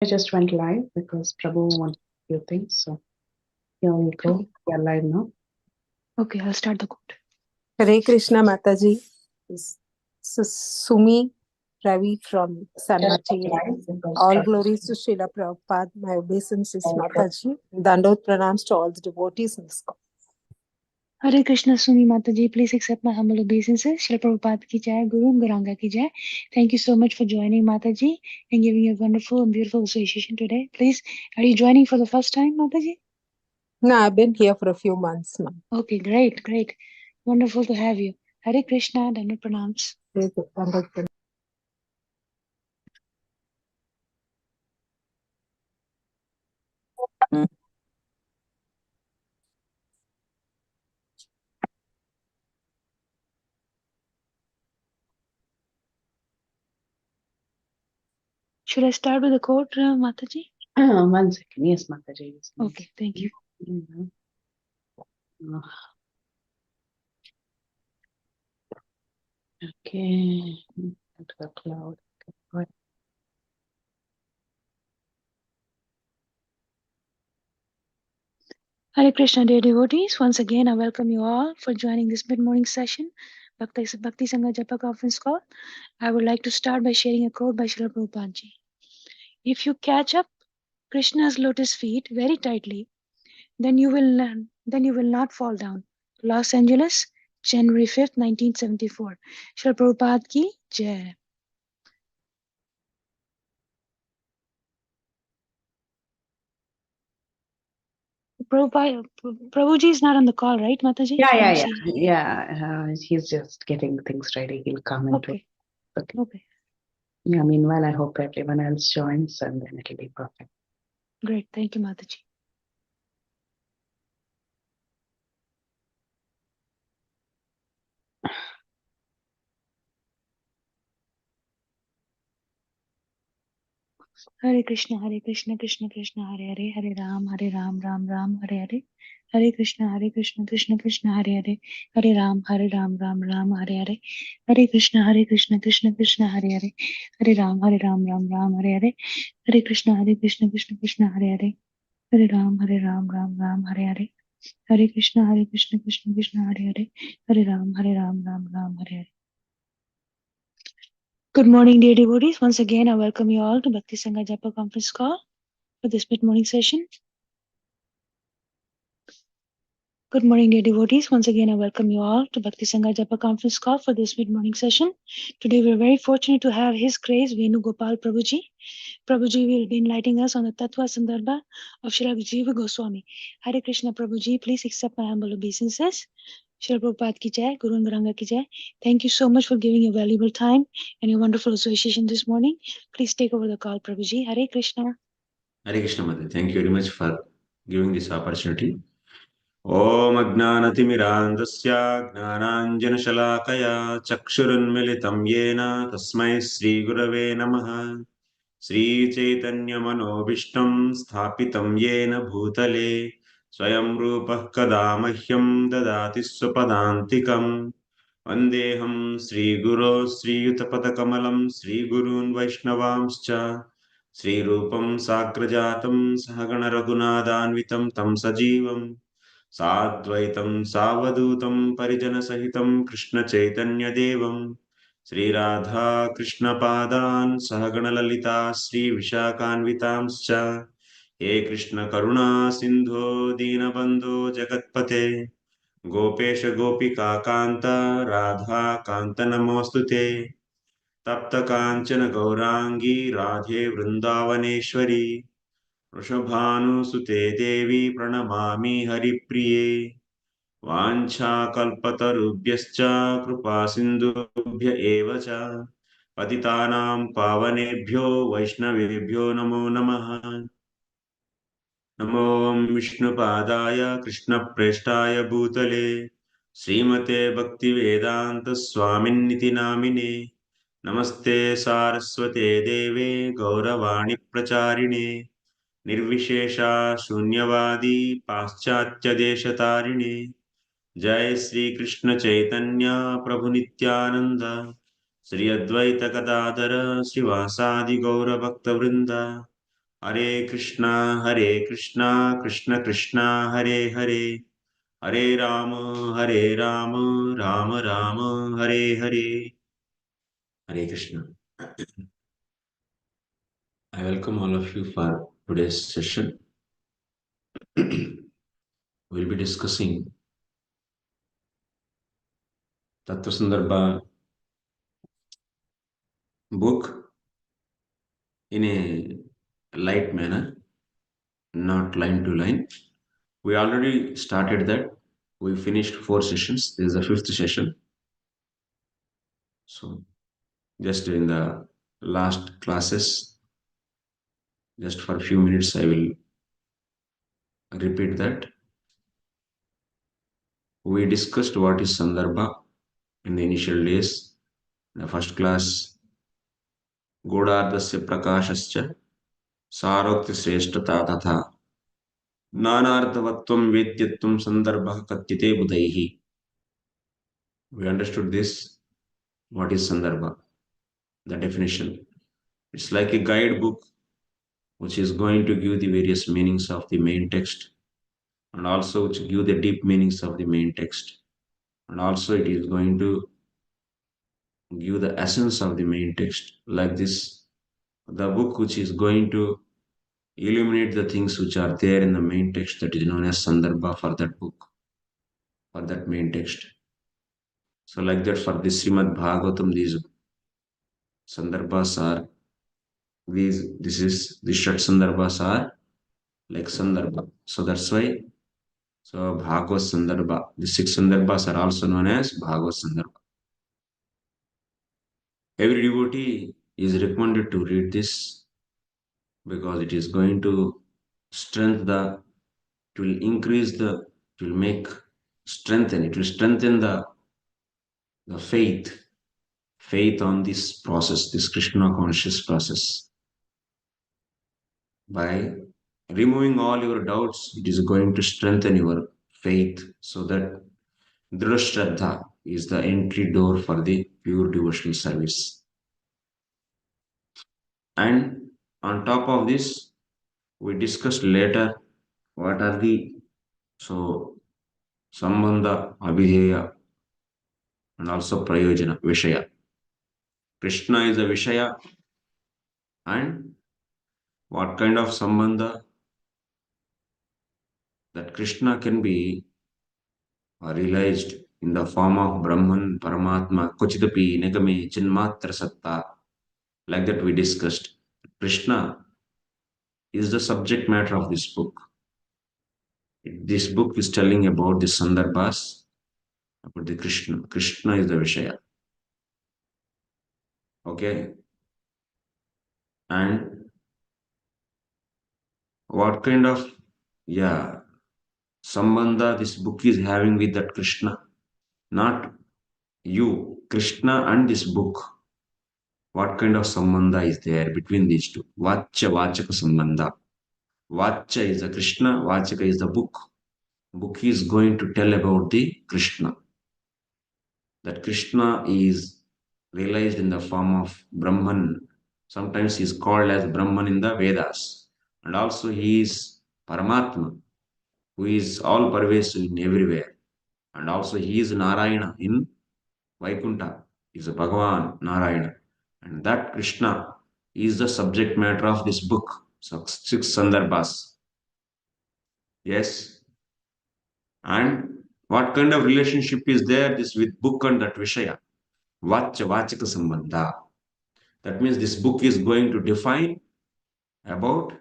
I just went live because Prabhu wanted a few things. So here we go. We are live now. Okay, I'll start the quote. Hare Krishna Mataji. This is Sumi Ravi from San Mateo. All glories to Srila Prabhupada. My obeisances, Mataji. Dandot pranams to all the devotees in this call. Hare Krishna, Sumi Mataji. Please accept my humble obeisances. Srila Prabhupada ki jai, Guru and Garanga ki jai. Thank you so much for joining, Mataji, and giving a wonderful and beautiful association today. Please, are you joining for the first time, Mataji? No, I've been here for a few months now. Okay, great, great. Wonderful to have you. Hare Krishna, Dandot pranams. Should I start with the quote, Mataji? 1 second. Yes, Mataji. Okay, thank you. Okay. Into the cloud. Okay. Hare Krishna, dear devotees. Once again, I welcome you all for joining this mid-morning session, Bhakti Sangha Japa conference call. I would like to start by sharing a quote by Srila Prabhupada ji. If you catch up Krishna's lotus feet very tightly, then you will not fall down. Los Angeles, January 5th, 1974. Srila Prabhupada ki jai. Prabhuji is not on the call, right, Mataji? Yeah. He's just getting things ready. He'll come into Okay. it. Okay. Yeah, meanwhile, I hope everyone else joins and then it'll be perfect. Great. Thank you, Mataji. Hare Krishna, Krishna Krishna, Hare Hare, Hare Ram, Ram Ram, Hare Hare. Hare Krishna, Krishna Krishna, Hare Hare, Hare Ram, Ram Ram, Hare Hare. Hare Krishna, Krishna Krishna, Hare Hare, Hare Ram, Ram, Hare Hare. Hare Krishna, Krishna Krishna, Hare Hare, Hare Ram, Ram, Hare Hare. Hare Krishna, Krishna Krishna, Hare Hare, Hare Ram, Ram, Hare Hare. Good morning, dear devotees. Once again, I welcome you all to Bhakti Sangha Japa conference call for this mid-morning session. Good morning, dear devotees. Once again, I welcome you all to Bhakti Sangha Japa conference call for this mid-morning session. Today, we're very fortunate to have His Grace Venu Gopal Prabhuji. Prabhuji will be enlightening us on the Tattva Sandarbha of Srila Jiva Goswami. Hare Krishna, Prabhuji. Please accept my humble obeisances. Srila Prabhupada ki jai, Guru and Garanga ki jai. Thank you so much for giving your valuable time and your wonderful association this morning. Please take over the call, Prabhuji. Hare Krishna. Hare Krishna, Mother. Thank you very much for giving this opportunity. Om Ajnanatimirandasya Gnananjanashalakaya Chakshurunmilitam Yena Tasmai Sri Gurave Namaha Sri Chaitanya Manobishtam Sthapitam Yena Bhutale Swayam Rupah Kadamahyam Dadati Swapadantikam Vandeham Sri Guru Sri Yutapatakamalam Sri Gurun Vaishnavamscha Sri Rupam Sagrajatam Sahagana Raghunadanvitam Tam Sajivam साद्वैतं सावधूतं परिजनसहितं कृष्णचैतन्यदेवं Shri Radha कृष्णपादान् सहगणललिता श्रीविशाखान्वितांश्च हे कृष्णकरुणा सिन्धो दीनबन्धो जगत्पते गोपेश गोपिकान्त राधा कान्त नमोऽस्तु ते तप्तकाञ्चन गौराङ्गी राधे वृन्दावनेश्वरी वृषभानुसुते देवी प्रणमामि हरिप्रिये वाञ्छाकल्पतरुभ्यश्च कृपासिन्धुभ्य एव च पतितानां पावनेभ्यो वैष्णवेभ्यो नमो नमः नमो विष्णुपादाय कृष्णप्रेष्ठाय भूतले श्रीमते भक्तिवेदान्तस्वामिन्निति नामिने नमस्ते सारस्वते देवे गौरवाणि प्रचारिणे निर्विशेषा शून्यवादी पाश्चात्यदेशतारिणे जय श्री कृष्ण चैतन्य प्रभु नित्यानंद श्री अद्वैत गदाधर श्रीवासादि गौर भक्त वृंद Hare Krishna, Krishna Krishna, Hare Hare, Hare Rama, Rama Rama, Hare Hare. Hare Krishna. I welcome all of you for today's session. We'll be discussing Tattva Sandarbha book in a light manner, not line to line. We already started that. We finished 4 sessions. This is the 5th session. So, just in the last classes, just for a few minutes, I will repeat that. We discussed what is Sandarbha in the initial days. The first class, Godardasya Prakashascha, Sarokti Sreshtata Tatha, Nanarthavatvam Vedyatvam Sandarbha Katyate Budaihi. We understood this. What is Sandarbha? The definition. It's like a guidebook which is going to give the various meanings of the main text, and also to give the deep meanings of the main text, and also it is going to give the essence of the main text. Like this, the book which is going to illuminate the things which are there in the main text, that is known as Sandarbha for that book, for that main text. So like that, for this Srimad Bhagavatam, these Sandarbhas are these Shat Sandarbhas are like Sandarbha. So that's why, so Bhagavad Sandarbha, the 6 Sandarbhas are also known as Bhagavad Sandarbha. Every devotee is recommended to read this because it is going to strengthen it will increase it will make strengthen, it will strengthen the faith on this process, this Krishna conscious process. By removing all your doubts, it is going to strengthen your faith, so that Dhruva Shraddha is the entry door for the pure devotional service. And on top of this, we discussed later what are the sambanda, abideya, and also prayojana, vishaya. Krishna is a vishaya, and what kind of sambandha? That Krishna can be realized in the form of brahman, paramatma, kochidapi, negame, chinmatra satta. Like that we discussed. Krishna is the subject matter of this book. This book is telling about the Sandarbhas, about the Krishna. Krishna is the Vishaya. Okay? And what kind of, sambandha this book is having with that Krishna? Not you, Krishna and this book. What kind of sambandha is there between these two? Vacya, vacaka sambandha. Vacya is the Krishna, vacaka is the book. Book is going to tell about the Krishna. That Krishna is realized in the form of Brahman. Sometimes he is called as Brahman in the Vedas. And also he is Paramatma, who is all pervasive in everywhere. And also he is Narayana in Vaikuntha. He is a Bhagavan, Narayana. And that Krishna is the subject matter of this book. 6 Sandarbhas. Yes. And what kind of relationship is there this with book and that Vishaya? Vacya, vacaka sambandha. That means this book is going to define about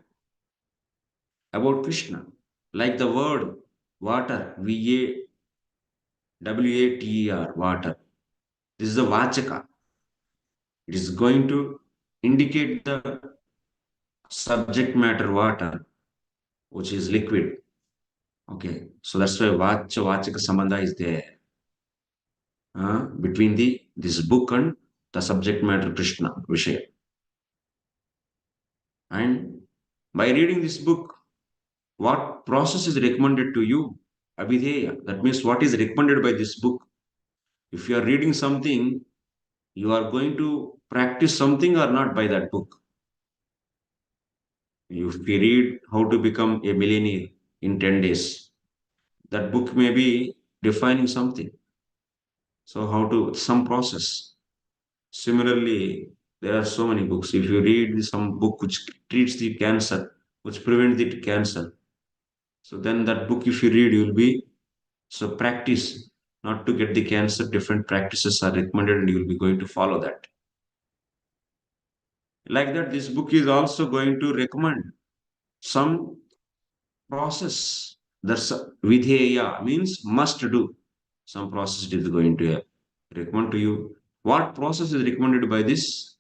Krishna. Like the word water, V-A-W-A-T-E-R, water. This is the vachaka. It is going to indicate the subject matter water, which is liquid. Okay, so that's why vachaka sambandha is there between this book and the subject matter Krishna, Vishaya. And by reading this book, what process is recommended to you? Abideya. That means what is recommended by this book. If you are reading something, you are going to practice something or not by that book. If we read How to Become a Millionaire in 10 days, that book may be defining something. So some process. Similarly, there are so many books. If you read some book which treats the cancer, which prevents the cancer, so then that book, if you read, you will be so practice not to get the cancer. Different practices are recommended, and you will be going to follow that. Like that, this book is also going to recommend some process. That's videya means must do. Some process it is going to recommend to you. What process is recommended by this?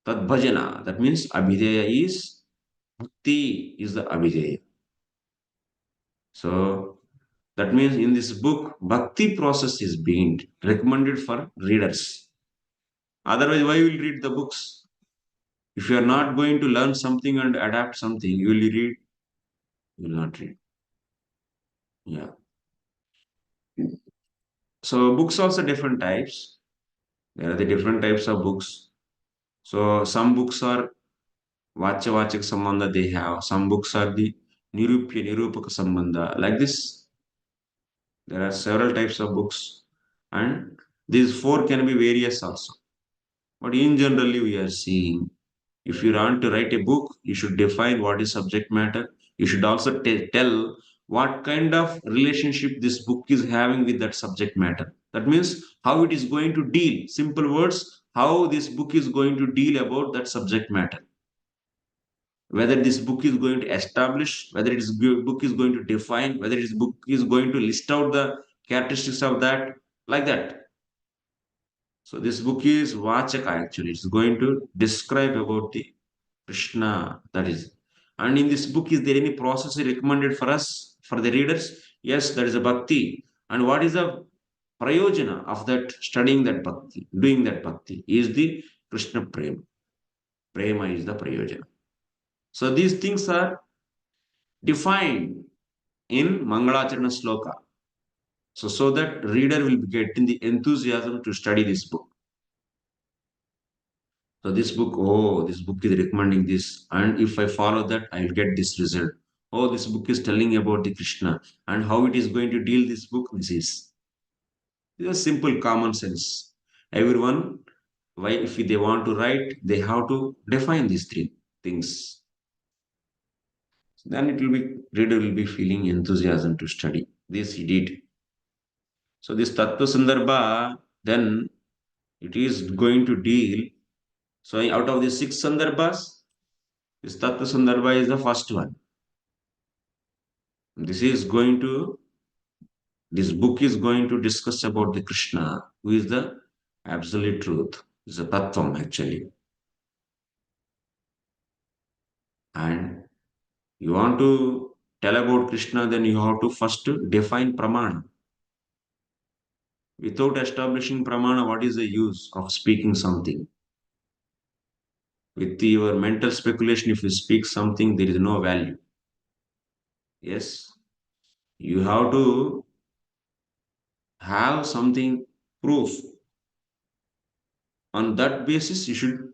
Tad bhajana. That means abideya is bhakti is the abideya. So that means in this book, bhakti process is being recommended for readers. Otherwise, why will you read the books? If you are not going to learn something and adapt something, you will read, you will not read. Yeah. So books also different types. There are the different types of books. So some books are vacaka sambanda they have. Some books are the nirupaka sambanda. Like this, there are several types of books, and these four can be various also. But in generally, we are seeing if you want to write a book, you should define what is subject matter. You should also tell what kind of relationship this book is having with that subject matter. That means how it is going to deal. Simple words, how this book is going to deal about that subject matter. Whether this book is going to establish, whether this book is going to define, whether this book is going to list out the characteristics of that, like that. So this book is Vacaka actually. It's going to describe about the Krishna, that is. And in this book, is there any process recommended for us, for the readers? Yes, that is a bhakti. And what is the prayojana of that studying that bhakti, doing that bhakti, is the Krishna prema. Prema is the prayojana. So these things are defined in Mangalacharana sloka. So that reader will be getting the enthusiasm to study this book. So this book, oh, this book is recommending this, and if I follow that, I will get this result. Oh, this book is telling about the Krishna and how it is going to deal this book. This is simple common sense. Everyone, why if they want to write, they have to define these three things. So then it will be reader will be feeling enthusiasm to study. This he did. So this Tattva Sandarbha, then it is going to deal. So out of the 6 Sandarbhas, this Tattva Sandarbha is the first one. This book is going to discuss about the Krishna, who is the absolute truth, is a Tattvam actually. And you want to tell about Krishna, then you have to first define Pramana. Without establishing Pramana, what is the use of speaking something? With your mental speculation, if you speak something, there is no value. Yes, you have to have something proof. On that basis, you should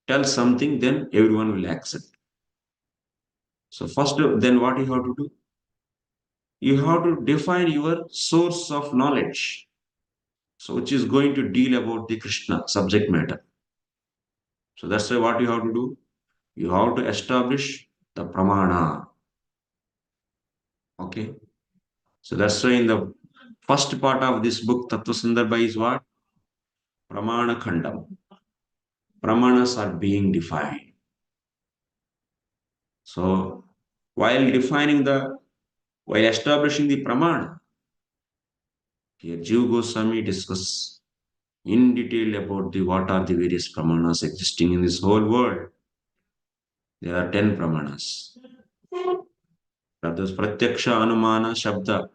tell something, then everyone will accept. So first, then what you have to do? You have to define your source of knowledge. So which is going to deal about the Krishna subject matter. So that's why what you have to do? You have to establish the Pramana. Okay. So that's why in the first part of this book, Tattva Sandarbha is what? Pramana Khandam. Pramanas are being defined. So while establishing the Pramana, here Jiva Goswami discuss in detail about what are the various pramanas existing in this whole world. There are 10 pramanas. That is Pratyaksha, Anumana, Shabda,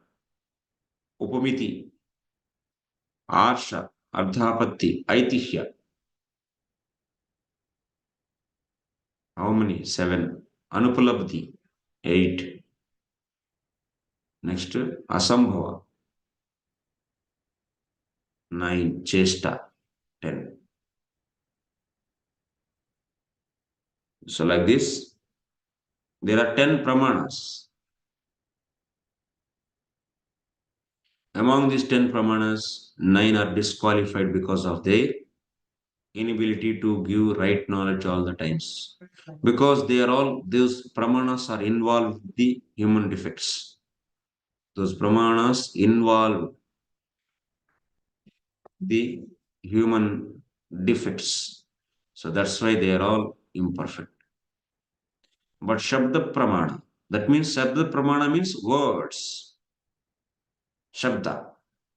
Upamiti, Arsha, Ardhapatti, Aitihya. How many? 7. Anupalabdhi, 8. Next, Asambhava, 9. Chesta, 10. So like this, There are 10 pramanas. Among these 10 pramanas, 9 are disqualified because of their inability to give right knowledge all the times. Because those pramanas are involved with the human defects. Those pramanas involve the human defects. So that's why they are all imperfect. But Shabda Pramana, that means Shabda Pramana means words. Shabda.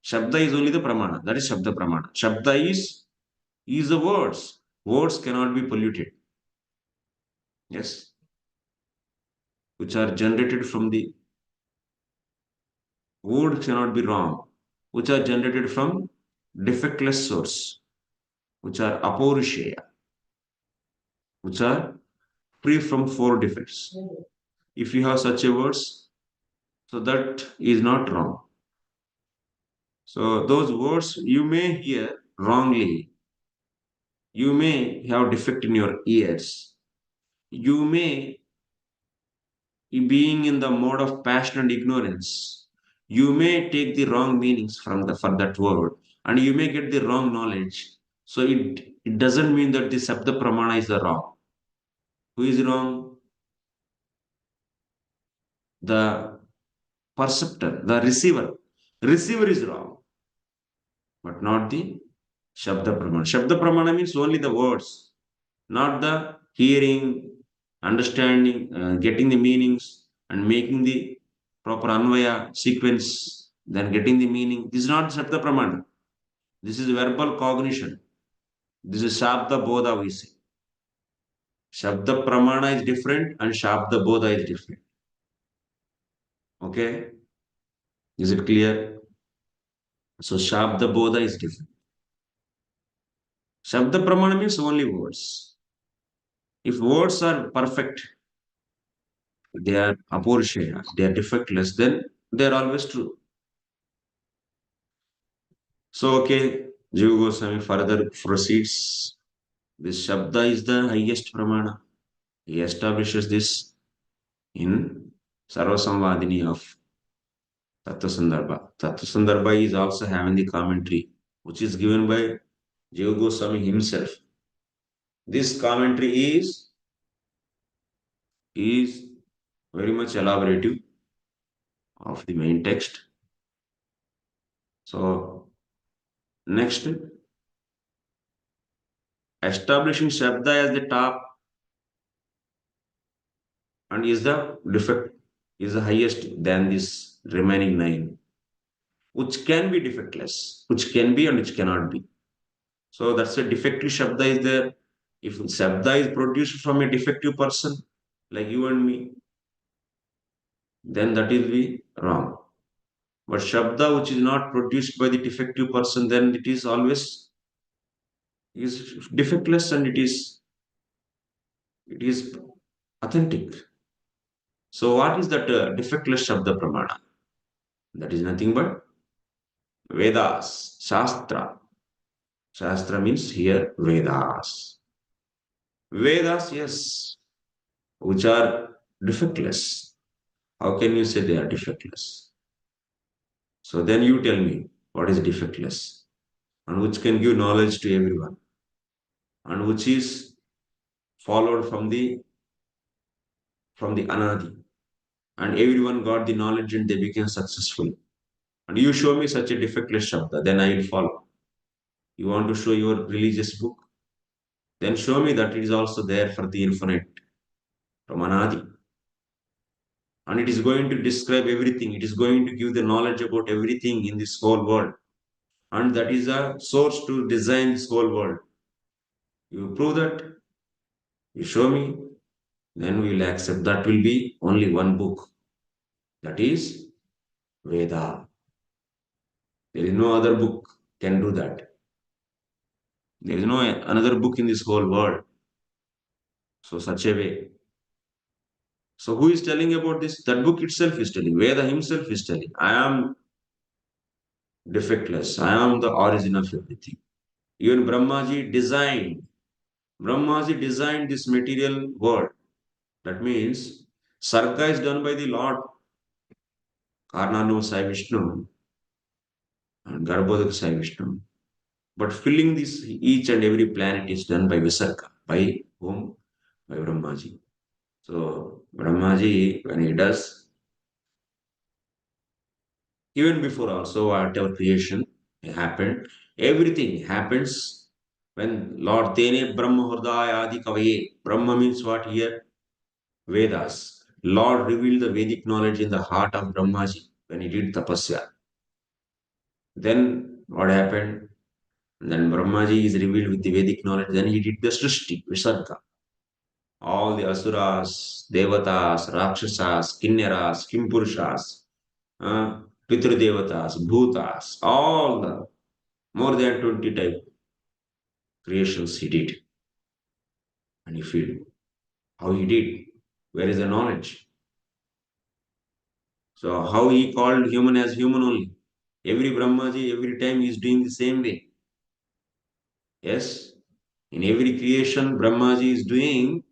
Shabda is only the Pramana. That is Shabda Pramana. Shabda is the words. Words cannot be polluted. Yes. Which are generated from the words cannot be wrong. Which are generated from defectless source. Which are aporishaya. Which are free from 4 defects. If you have such a words, so that is not wrong. So those words you may hear wrongly. You may have defect in your ears. You may, being in the mode of passion and ignorance, you may take the wrong meanings for that word, and you may get the wrong knowledge. So it doesn't mean that the Sabda Pramana is the wrong. Who is wrong? The perceptor, the receiver. Receiver is wrong, but not the Shabda Pramana. Shabda Pramana means only the words, not the hearing, understanding, getting the meanings, and making the proper anvaya sequence, then getting the meaning. This is not Shabda Pramana. This is verbal cognition. This is Shabda Bodha, we say. Shabda Pramana is different and Shabda Bodha is different. Okay? Is it clear? So Shabda Bodha is different. Shabda Pramana means only words. If words are perfect, they are aporishaya, they are defectless, then they are always true. So, okay, Jiva Goswami further proceeds. This Shabda is the highest Pramana. He establishes this in Sarvasamvadini of Tattva Sandarbha. Tattva Sandarbha is also having the commentary, which is given by Jiva Goswami himself. This commentary is very much elaborative of the main text. So, next, establishing Shabda as the top and is the defect is the highest than this remaining 9, which can be defectless, which can be and which cannot be. So that's a defective Shabda is there. If Shabda is produced from a defective person, like you and me, then that will be wrong. But Shabda which is not produced by the defective person, then it is always is defectless and it is authentic. So what is that defectless Shabda Pramana? That is nothing but Vedas, Shastra. Shastra means here Vedas. Vedas, yes, which are defectless. How can you say they are defectless? So then you tell me what is defectless and which can give knowledge to everyone and which is followed from the anadi, and everyone got the knowledge and they became successful. And you show me such a defectless Shabda, then I will follow. You want to show your religious book? Then show me that it is also there for the infinite from anadi. And it is going to describe everything. It is going to give the knowledge about everything in this whole world. And that is a source to design this whole world. You prove that, you show me, then we will accept. That will be only one book. That is Veda. There is no other book can do that. There is no another book in this whole world. So such a way. So who is telling about this? That book itself is telling. Veda himself is telling. I am defectless. I am the origin of everything. Even Brahmaji designed this material world. That means Sarga is done by the Lord, Karnanu Sai Vishnu and Garbhodak Sai Vishnu. But filling this each and every planet is done by Visarga. By whom? By Brahmaji. So Brahmaji, when he does, even before also whatever creation happened, everything happens when Lord Tene Brahma Hurdaya Adi Kavaye. Brahma means what here? Vedas. Lord revealed the Vedic knowledge in the heart of Brahmaji when he did tapasya. Then what happened? Then Brahmaji is revealed with the Vedic knowledge. Then he did the Srishti, Visarga. All the Asuras, Devatas, Rakshasas, Kinneras, Kimpurushas, Pitrudevatas, Bhutas, all the more than 20 type creations he did. And you feel how he did. Where is the knowledge? So how he called human as human only. Every Brahmaji, every time he is doing the same way. Yes, in every creation, Brahmaji is doing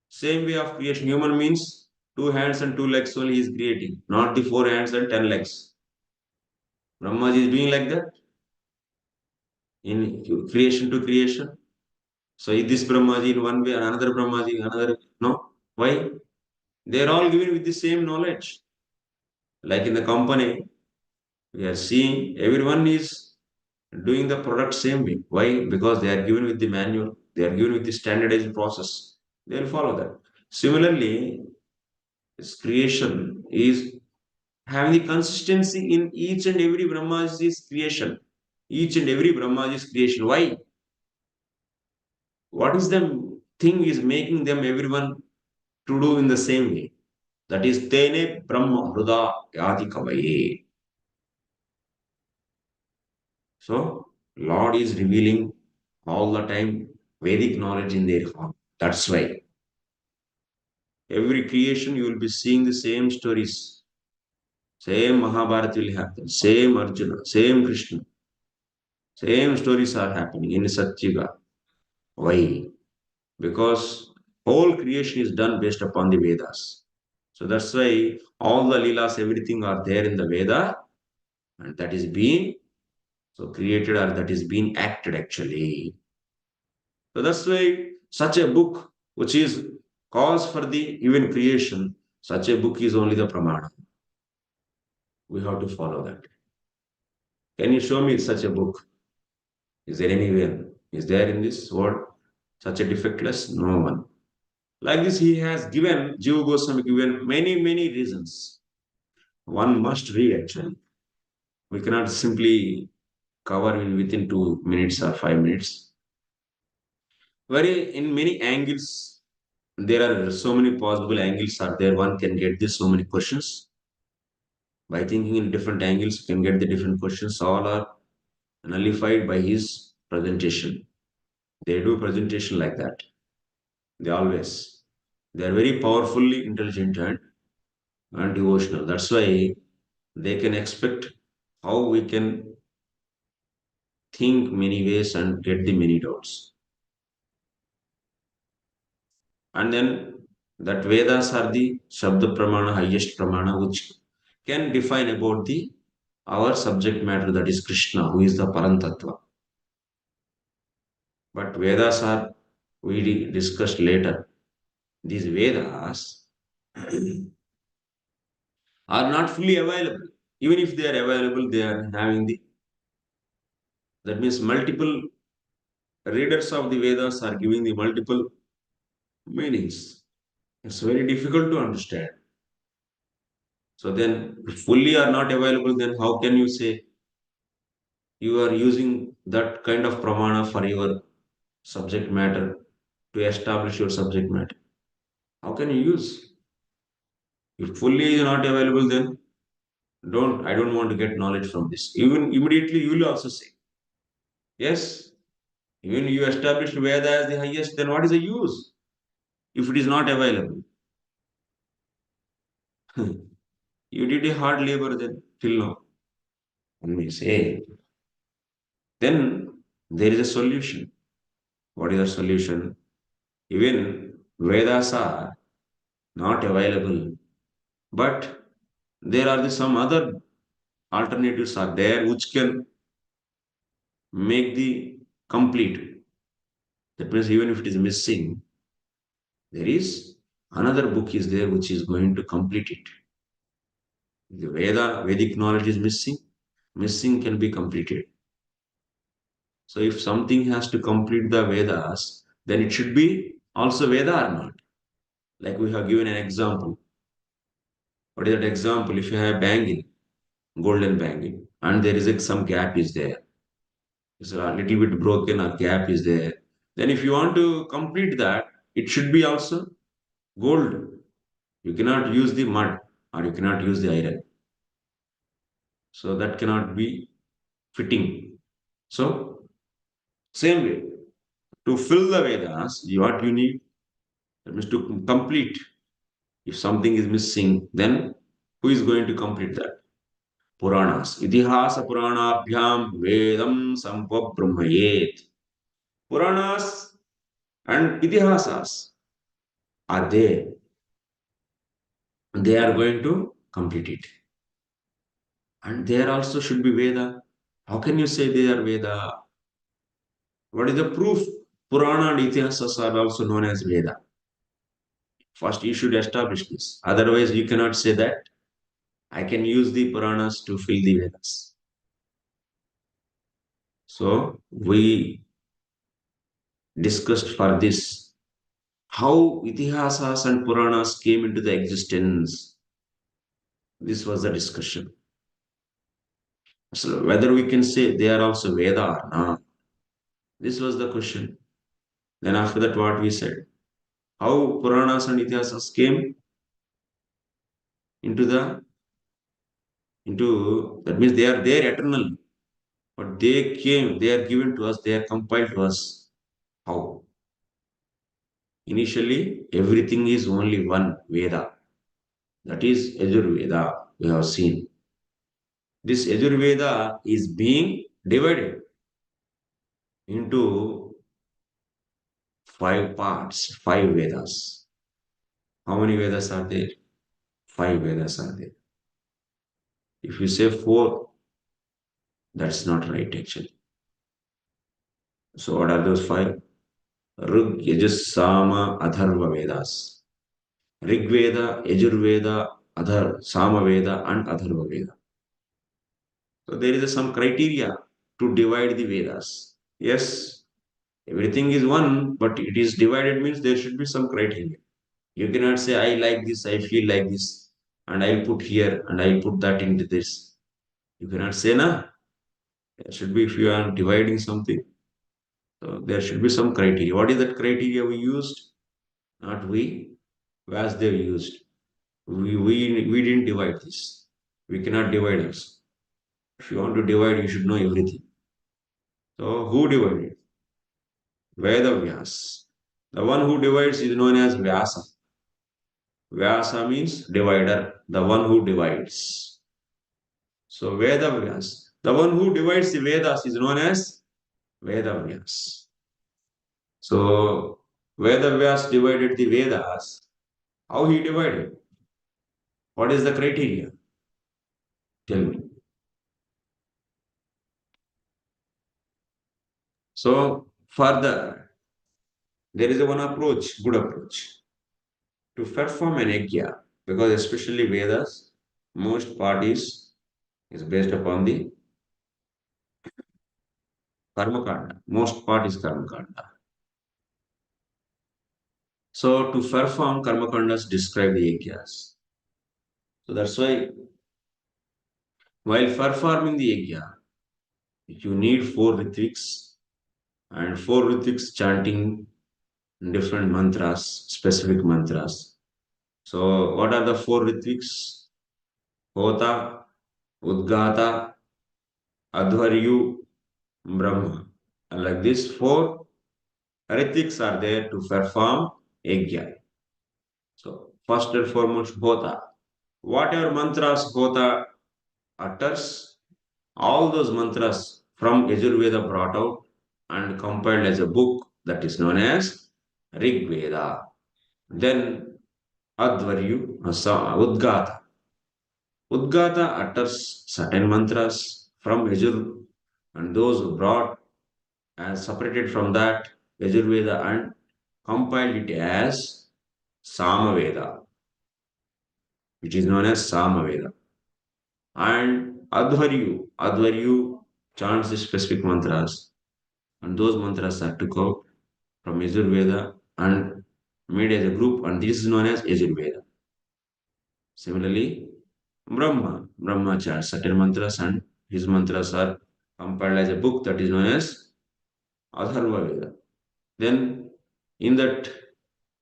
same way of creation. Human means 2 hands and 2 legs only he is creating, not the 4 hands and 10 legs. Brahmaji is doing like that in creation to creation. So this Brahmaji in one way, another Brahmaji, another no. Why? They are all given with the same knowledge. Like in the company, we are seeing everyone is doing the product same way. Why? Because they are given with the manual, they are given with the standardized process. They will follow that. Similarly, this creation is having the consistency in each and every Brahmaji's creation. Each and every Brahmaji's creation. Why? What is the thing is making them everyone to do in the same way? That is Tene Brahma Hruda Yadi Kavaye. So, Lord is revealing all the time Vedic knowledge in their heart. That's why every creation you will be seeing the same stories. Same Mahabharata will happen. Same Arjuna. Same Krishna. Same stories are happening in Satyuga. Why? Because whole creation is done based upon the Vedas. So that's why all the Leelas, everything are there in the Veda, and that is being so created or that is being acted actually. So that's why such a book which is cause for the even creation, such a book is only the Pramana. We have to follow that. Can you show me such a book? Is there anywhere? Is there in this world such a defectless? No one. Like this, he has given, Jiva Goswami given many, many reasons. One must read actually. We cannot simply cover in within 2 minutes or 5 minutes. Very in many angles, there are so many possible angles are there. One can get this so many questions. By thinking in different angles, you can get the different questions. All are nullified by his presentation. They do presentation like that. They always. They are very powerfully intelligent and devotional. That's why they can expect how we can think many ways and get the many doubts. And then that Vedas are the Sabda Pramana, highest Pramana, which can define about the our subject matter, that is Krishna, who is the Parantattva. But Vedas are, we discussed later, these Vedas are not fully available. Even if they are available, they are having the, that means multiple readers of the Vedas are giving the multiple meanings. It's very difficult to understand. So then, if fully are not available, then how can you say you are using that kind of pramana for your subject matter to establish your subject matter? How can you use? If fully is not available, then I don't want to get knowledge from this. Even immediately you will also say, yes, even you established Veda as the highest, then what is the use if it is not available? You did a hard labor then till now. And we say, then there is a solution. What is the solution? Even Vedas are not available. But there are some other alternatives are there which can make the complete. That means even if it is missing, there is another book is there which is going to complete it. The Vedic knowledge is missing can be completed. So if something has to complete the Vedas, then it should be also Veda or not. Like we have given an example. What is that example? If you have bangle, golden bangle, and there is some gap is there, it's a little bit broken, a gap is there. Then if you want to complete that, it should be also gold. You cannot use the mud or you cannot use the iron. So that cannot be fitting. So same way, to fill the Vedas, what you need, that means to complete. If something is missing, then who is going to complete that? Puranas. Itihasa Puranabhyam Vedam Sampabhrahmayet. Puranas and Itihasas are there. They are going to complete it. And there also should be Veda. How can you say they are Veda? What is the proof? Purana and Itihasas are also known as Veda. First, you should establish this. Otherwise, you cannot say that I can use the Puranas to fill the Vedas. So, we discussed for this how Itihasas and Puranas came into the existence. This was the discussion. So, whether we can say they are also Veda or not. This was the question. Then, after that, what we said? How Puranas and Itihasas came into that means they are there eternally. But they are given to us, they are compiled to us. How? Initially, everything is only one Veda. That is Yajurveda, we have seen. This Yajurveda is being divided into 5 parts, 5 Vedas. How many Vedas are there? 5 Vedas are there. If you say 4, that's not right actually. So what are those 5? Rig, Yajus, Sama, Atharva Vedas. Rig Veda, Yajurveda, Sama Veda and Atharva Veda. So there is some criteria to divide the Vedas. Yes, everything is one, but it is divided means there should be some criteria. You cannot say, I like this, I feel like this, and I'll put here and I'll put that into this. You cannot say, na. There should be, if you are dividing something, so there should be some criteria. What is that criteria we used? Not we, Vasudev used. We didn't divide this. We cannot divide us. If you want to divide, you should know everything. So who divided? Veda Vyas. The one who divides is known as Vyasa. Vyasa means divider, the one who divides. So Veda Vyas. The one who divides the Vedas is known as Veda Vyas. So Veda Vyas divided the Vedas. How he divided? What is the criteria? Tell me. So further, there is one approach, good approach, to perform an yajna, because especially Vedas, most parties is based upon the karma kanda. Most part is karma kanda. So to perform karma kandas describe the yajnas. So that's why while performing the yajna, you need 4 rituals and 4 rituals chanting different mantras, specific mantras. So what are the 4 rituals? Hota, Udgata, Advaryu, Brahma. And like this, 4 rituals are there to perform yajna. So first and foremost, Hota. Whatever mantras Hota utters, all those mantras from Yajurveda brought out and compiled as a book that is known as Rig Veda. Then Advaryu, Udgata. Udgata utters certain mantras from Yajur, and those brought as separated from that Yajurveda and compiled it as Samaveda, which is known as Samaveda. And Advaryu chants the specific mantras, and those mantras are took out from Yajurveda and made as a group, and this is known as Yajurveda. Similarly, Brahma chants certain mantras, and his mantras are compiled as a book that is known as Atharva Veda. Then, in that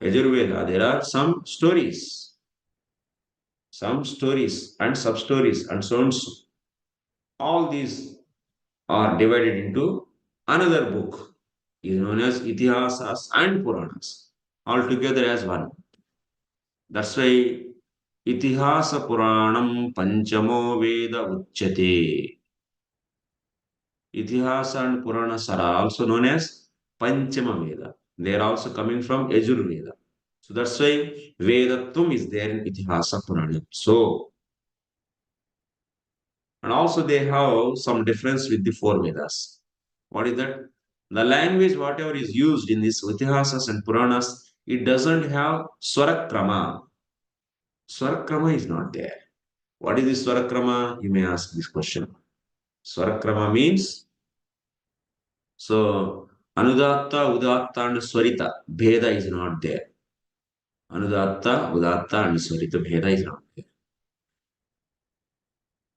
Yajurveda, there are some stories and sub stories, and so on. All these are divided into another book, is known as Itihasas and Puranas, all together as one. That's why Itihasa Puranam Panchamo Veda Uchyate. Itihasa and Puranas are also known as Panchama Veda. They are also coming from Yajur Veda. So that's why Vedatvam is there in Itihasa Purana. So, and also they have some difference with the four Vedas. What is that? The language, whatever is used in these Itihasas and Puranas, it doesn't have Swarakrama. Swarakrama is not there. What is this Swarakrama? You may ask this question. Swarakrama means, so Anudatta, Udatta, and Swarita, Bheda is not there. Anudatta, Udatta, and Swarita, Bheda is not there.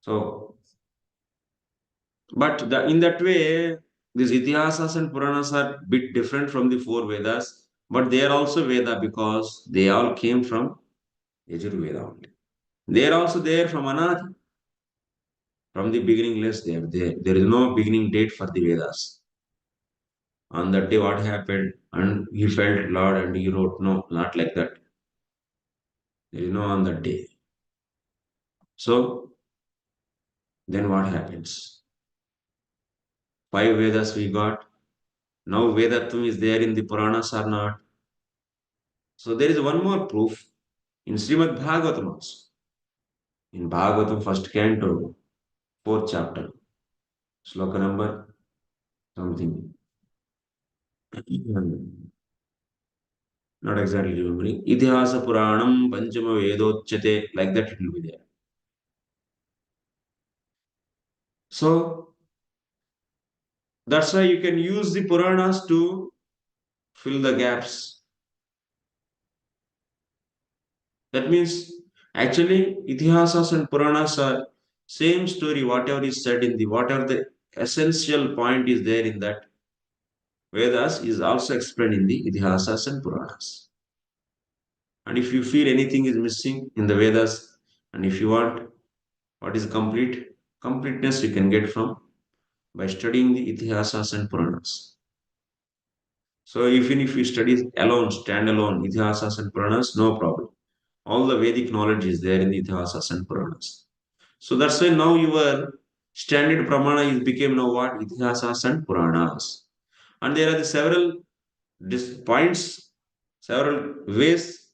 So, but in that way, these Itihasas and Puranas are a bit different from the four Vedas, but they are also Veda because they all came from Yajurveda only. They are also there from Anadi. From the beginningless, there is no beginning date for the Vedas. On that day, what happened? And he felt Lord and he wrote, no, not like that. There is no on that day. So, then what happens? 5 Vedas we got. Now Vedatvam is there in the Puranas or not. So there is one more proof in Srimad Bhagavatam also. In Bhagavatam, first canto, 4th chapter, sloka number something. Not exactly remembering. Itihasa Puranam Panchama Vedochyate, like that it will be there. So that's why you can use the Puranas to fill the gaps. That means actually Itihasas and Puranas are same story, whatever is said in the whatever the essential point is there in that Vedas is also explained in the Itihasas and Puranas. And if you feel anything is missing in the Vedas, and if you want what is completeness you can get from by studying the Itihasas and Puranas. So even if you study alone, stand alone, Itihasas and Puranas, no problem. All the Vedic knowledge is there in the Itihasas and Puranas. So that's why now your standard Pramana is became now what? Itihasas and Puranas. And there are the several points, several ways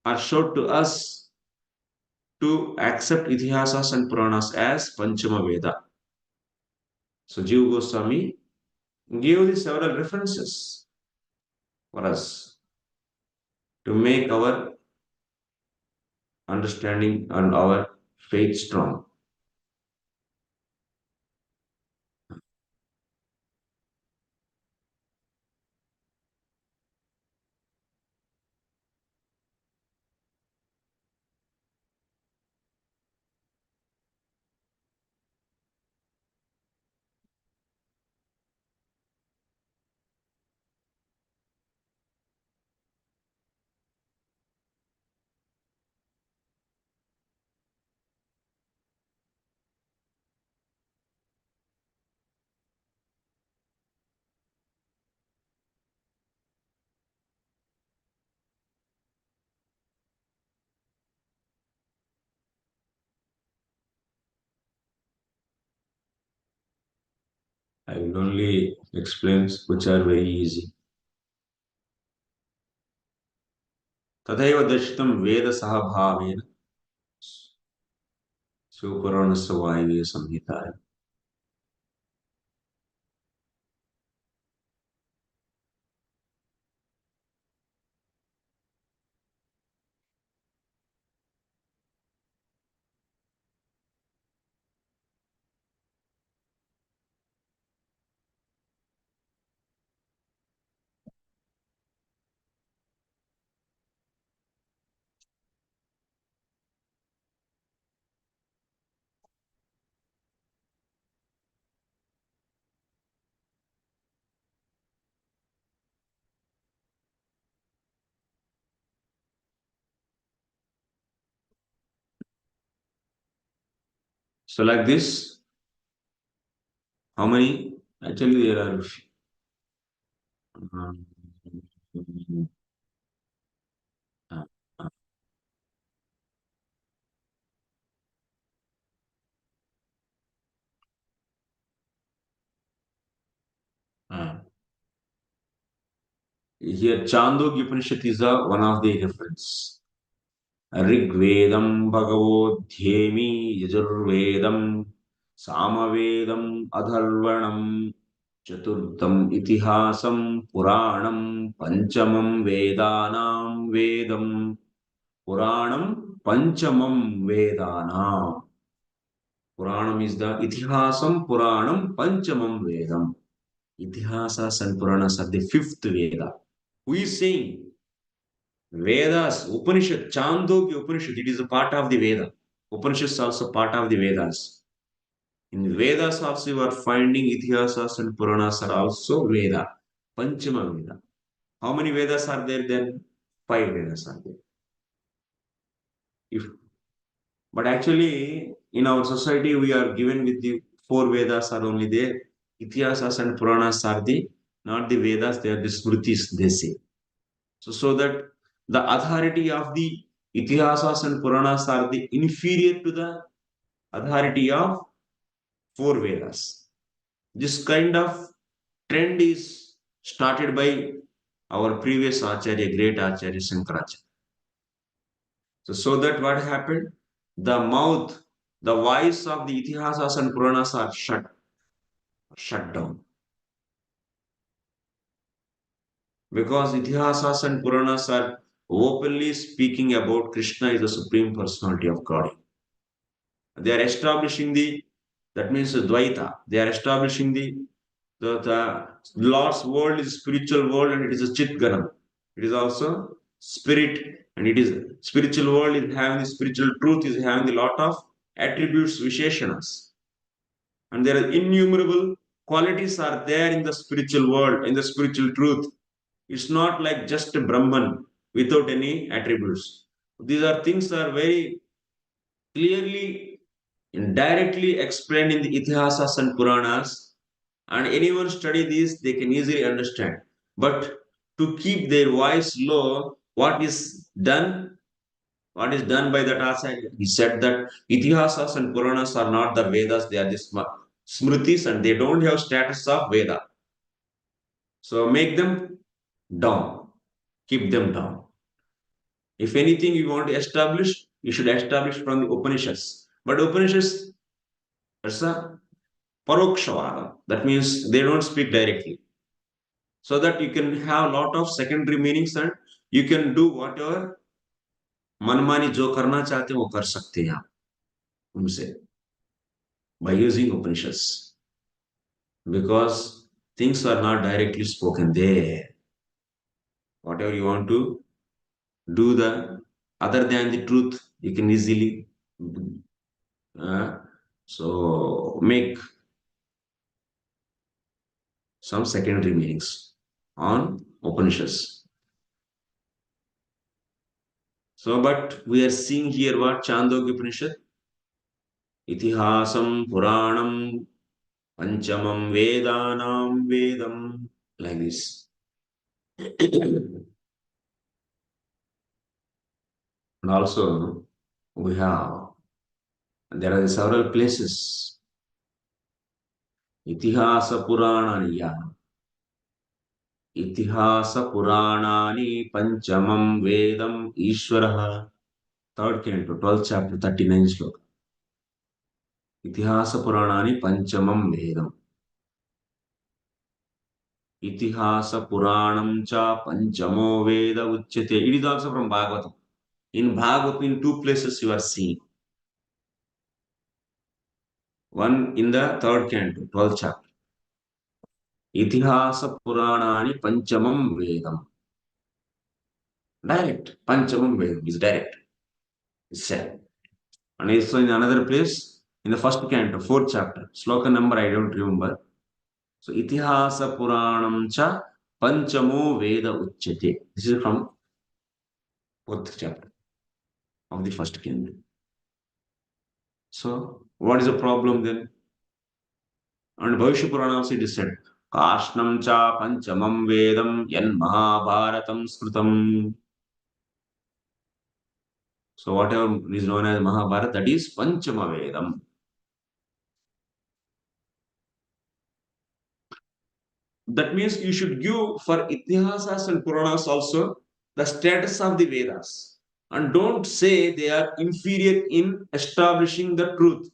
are shown to us to accept Itihasas and Puranas as Panchama Veda. So Jiva Goswami gave the several references for us to make our understanding and our faith strong. I will only explain which are very easy. तथैव दर्शितं वेदसहभावेन शिवपुराणस्य वायव्य संहितायाम्. So like this, how many? Actually, there are um, uh, uh, uh, here Chandogya Upanishad is one of the reference. Rigvedam Bhagavodhyemi Yajurvedam Samavedam Adharvanam Chaturtham Itihasam Puranam Panchamam Vedanam Vedam Puranam Panchamam Vedanam. Puranam is the Itihasam Puranam Panchamam Vedam. Itihasas and Puranas are the fifth Veda. Who is saying? Vedas, Upanishad, Chandogya Upanishad, it is a part of the Veda. Upanishad is also part of the Vedas. In Vedas also you are finding Itihasas and Puranas are also Veda. Panchama Veda. How many Vedas are there then? 5 Vedas are there. If, but actually, in our society, we are given with the 4 Vedas are only there. Itihasas and Puranas are the, not the Vedas, they are the Smritis, they say. So that the authority of the Itihasas and Puranas are the inferior to the authority of 4 Vedas. This kind of trend is started by our previous Acharya, great Acharya Shankaracharya. So that what happened? The mouth, the voice of the Itihasas and Puranas are shut down. Because Itihasas and Puranas are openly speaking about Krishna is the Supreme Personality of God. They are establishing that means Dvaita. They are establishing the Lord's world is spiritual world and it is a Chit Ganam. It is also spirit and it is spiritual world is having the spiritual truth, is having the lot of attributes, Visheshanas. And there are innumerable qualities are there in the spiritual world, in the spiritual truth. It's not like just a brahman without any attributes. These are things that are very clearly and directly explained in the Itihasas and Puranas, and anyone study these, they can easily understand. But to keep their voice low, what is done? What is done by that Acharya? He said that Itihasas and Puranas are not the Vedas, they are the Smritis and they don't have status of Veda. So make them down, keep them down. If anything you want to establish, you should establish from the Upanishads. But Upanishads, that's a parokshavaga. That means they don't speak directly. So that you can have a lot of secondary meanings and you can do whatever मनमानी जो करना चाहते हैं वो कर सकते हैं आप उनसे by using Upanishads because things are not directly spoken there. Whatever you want to do the other than the truth, you can easily so make some secondary meanings on Upanishads. So, but we are seeing here what Chandogya Upanishad, Itihasam, Puranam, Panchamam, Vedanam, Vedam, like this. And also, there are several places, Itihasa Purana Niya. Itihasa Puranani Panchamam Vedam Ishvaraha. Third canto, 12th chapter, 39 sloka. Itihasa Puranani Panchamam Vedam. Itihasa Puranam cha Panchamo Veda Uchyate. It is also from Bhagavatam. In Bhagavatam, in two places you are seeing. One in the third canto, 12th chapter. Itihasa Puranani Panchamam Vedam. Direct. Panchamam Vedam is direct. It's said. And also in another place, in the first canto, fourth chapter, sloka number I don't remember. So Itihasa Puranam cha Panchamo Veda Uchyate. This is from fourth chapter of the first canto. So what is the problem then? And Bhavishya Purana also it is said, Kashnam cha Panchamam Vedam Yan Mahabharatam Skrutam. So whatever is known as Mahabharata, that is Panchama Vedam. That means you should give for Itihasas and Puranas also the status of the Vedas. And don't say they are inferior in establishing the truth.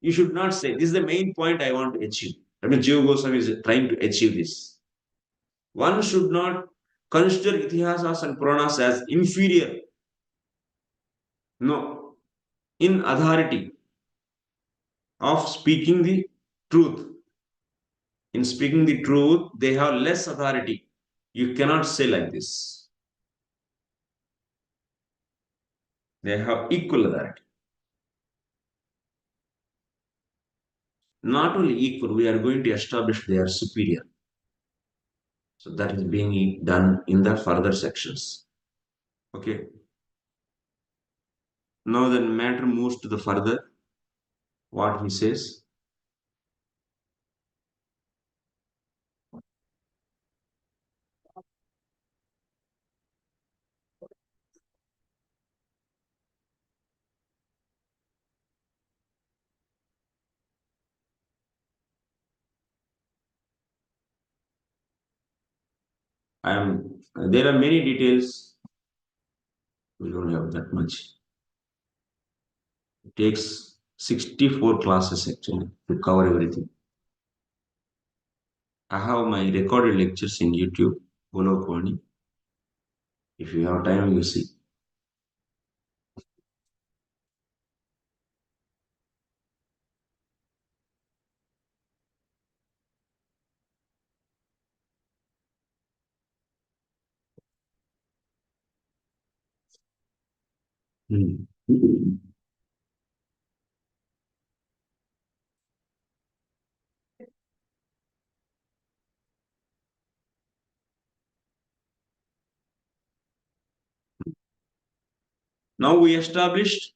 You should not say. This is the main point I want to achieve. I mean, Jiva Goswami is trying to achieve this. One should not consider Itihasas and Puranas as inferior. No. In authority of speaking the truth. In speaking the truth, they have less authority. You cannot say like this. They have equal authority. Not only equal, we are going to establish they are superior. So that is being done in the further sections. Okay. Now the matter moves to the further. What he says. There are many details. We don't have that much. It takes 64 classes actually to cover everything. I have my recorded lectures in YouTube, Golokvani. If you have time, you see. Now we established